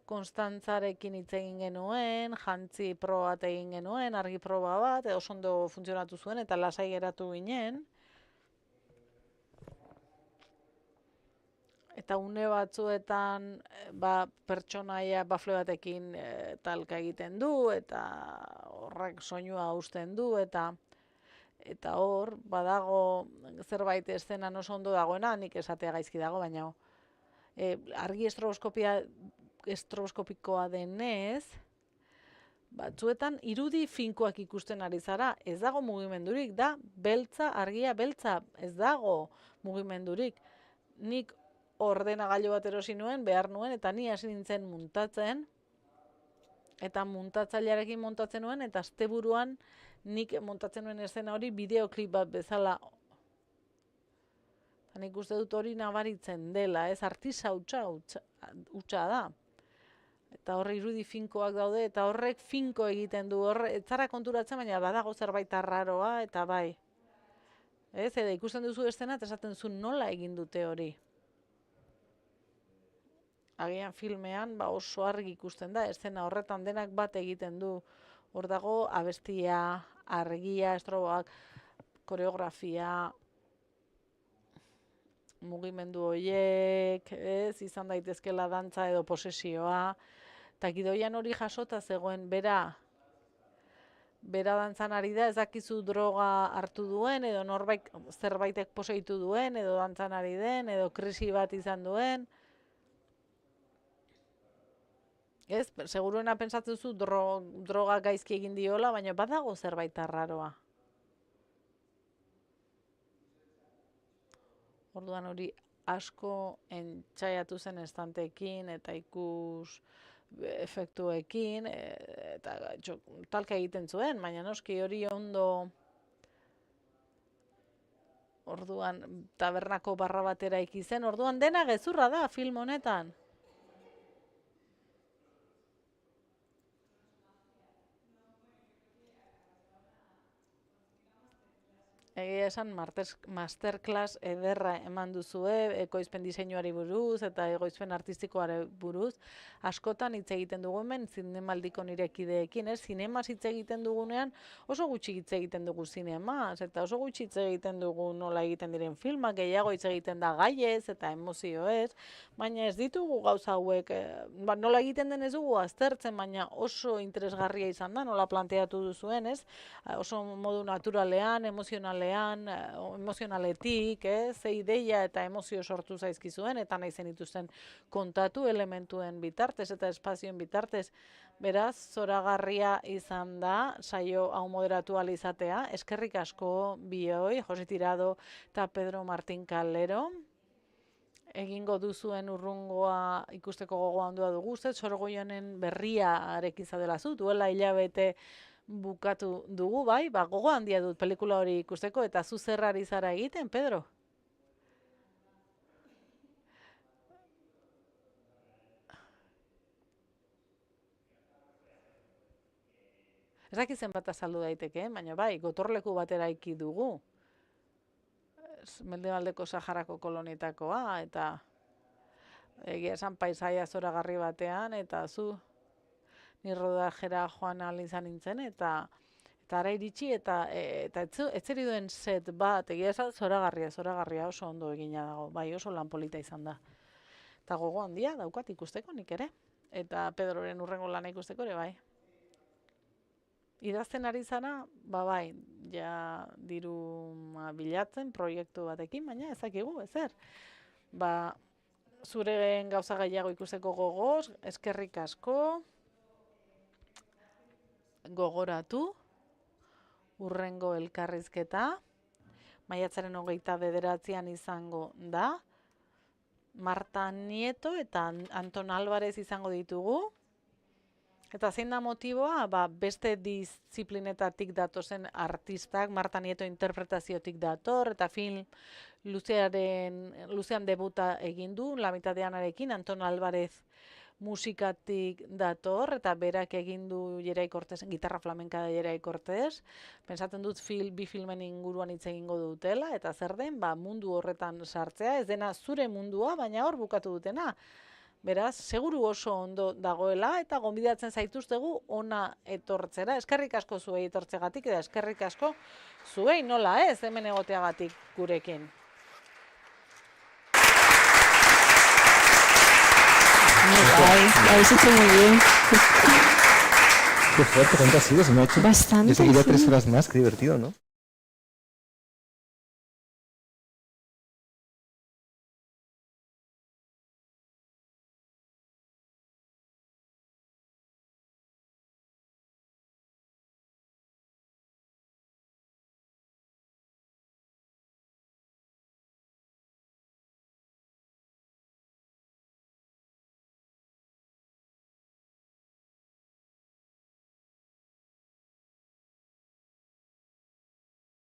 Konstantzarekin hitz egin genuen, jantzi proba bat egin genuen, argi proba bat, oso ondo funtzionatu zuen eta lasai geratu ginen. Eta une batzuetan pertsonaia bafle batekin talka egiten du, eta horrek soinua uzten du, eta hor, badago zerbait eszenan oso ondo dagoena, nik esatea gaizki dago, baina argi estroboskopikoa denez, batzuetan irudi finkoak ikusten ari zara, ez dago mugimendurik, da beltza, argia beltza, ez dago mugimendurik. Nik ordenagailu bat erosi nuen, behar nuen, eta ni hasi nintzen muntatzen, eta muntatzailearekin montatzen nuen, eta asteburuan nik montatzen nuen eszena hori bideoklip bat bezala. Nik uste dut hori nabaritzen dela, ez artisa hutsa da. Eta horre irudi finkoak daude, eta horrek finko egiten du, ez zara konturatzen, baina badago zerbait arraroa, eta bai. Ez, edo ikusten duzu eszena, eta esaten zu nola egin dute hori. Agian filmean oso argi ikusten da, eszena horretan denak bat egiten du. Hor dago abestia, argia, estroboak, koreografia, mugimendu horiek, ez, izan daitezkela dantza edo posesioa, eta gidoian hori jasota zegoen bera dantzan ari da, ez dakizu droga hartu duen, edo zerbaitek poseitu duen, edo dantzan ari den, edo krisi bat izan duen. Ez, seguruena pentsatzen zu droga gaizki egin diola, baina badago zerbait arraroa. Orduan hori asko entxaiatu zen estanteekin eta ikus efektuekin, eta talka egiten zuen, baina noski hori ondo orduan tabernako barra batera ikizen, orduan dena gezurra da film honetan. Egia esan masterclass ederra eman duzue, ekoizpen diseinuari buruz eta egoizpen artistikoari buruz. Askotan hitz egiten dugu hemen zinemaldiko nire kideekin, ez? Zinemaz hitz egiten dugunean oso gutxi hitz egiten dugu zinemaz, eta oso gutxi hitz egiten dugu nola egiten diren filmak, gehiago hitz egiten da gaiez eta emozioez, baina ez ditugu gauza hauek, nola egiten den ez dugu aztertzen, baina oso interesgarria izan da, nola planteatu duzuen, ez? Oso modu naturalean, emozionalean, emozionaletik, ze ideia eta emozio sortu zaizkizuen, eta nahi zenituzten kontatu elementuen bitartez eta espazioen bitartez. Beraz, zoragarria izan da, saio hau moderatu ahal izatea. Eskerrik asko bioi, Jose Tirado eta Pedro Martín Calero. Egingo duzuen urrungoa ikusteko gogoa ondua dugu. Uste, Sorgoionen berria arekiza dela zu, duela hilabete bukatu dugu, bai? Gogo handia dut pelikula hori ikusteko, eta zu zer ari zara egiten, Pedro? Ez dakit zenbat azaldu daiteke, baina bai, gotorleku batera iki dugu. Mendebaldeko Saharako kolonietakoa, eta egia esan paisaia zoragarri batean, eta zu ni rodajera joan ahal izan nintzen, eta ara iritsi, eta etzeri duen set bat, egia esan zoragarria oso ondo egina dago, bai oso lan polita izan da. Eta gogo handia daukat ikusteko nik ere, eta Pedroren urrengo lana ikusteko ere bai. Idazten ari zara, bai, ja diru bilatzen proiektu batekin, baina ezakigu, ezer. Zure gauza gehiago ikusteko gogoz, eskerrik asko, gogoratu, urrengo elkarrizketa, maiatzaren 29 izango da, Marta Nieto eta Anton Álvarez izango ditugu. Eta zein da motiboa? Beste disiplinetatik datozen artistak, Marta Nieto interpretaziotik dator, eta film luzean debuta egin du, La mitad de Anarekin, Anton Álvarez musikatik dator, eta berak egin du Jerai Cortesen, gitarra flamenka da Jerai Cortes. Pentsatzen dut bi filmen inguruan hitz egingo dutela, eta zer den, mundu horretan sartzea, ez dena zure mundua, baina hor bukatu dutena. Beraz, seguru oso ondo dagoela, eta gonbidatzen zaituztegu ona etortzera. Eskerrik asko zuei etortzegatik, eta eskerrik asko zuei nola ez, hemen egoteagatik gurekin. Lo habéis hecho muy bien. Qué fuerte, ¿cuánto ha sido? Se me ha hecho... Bastante, Yo seguiría sí. 3 horas más, qué divertido, ¿no?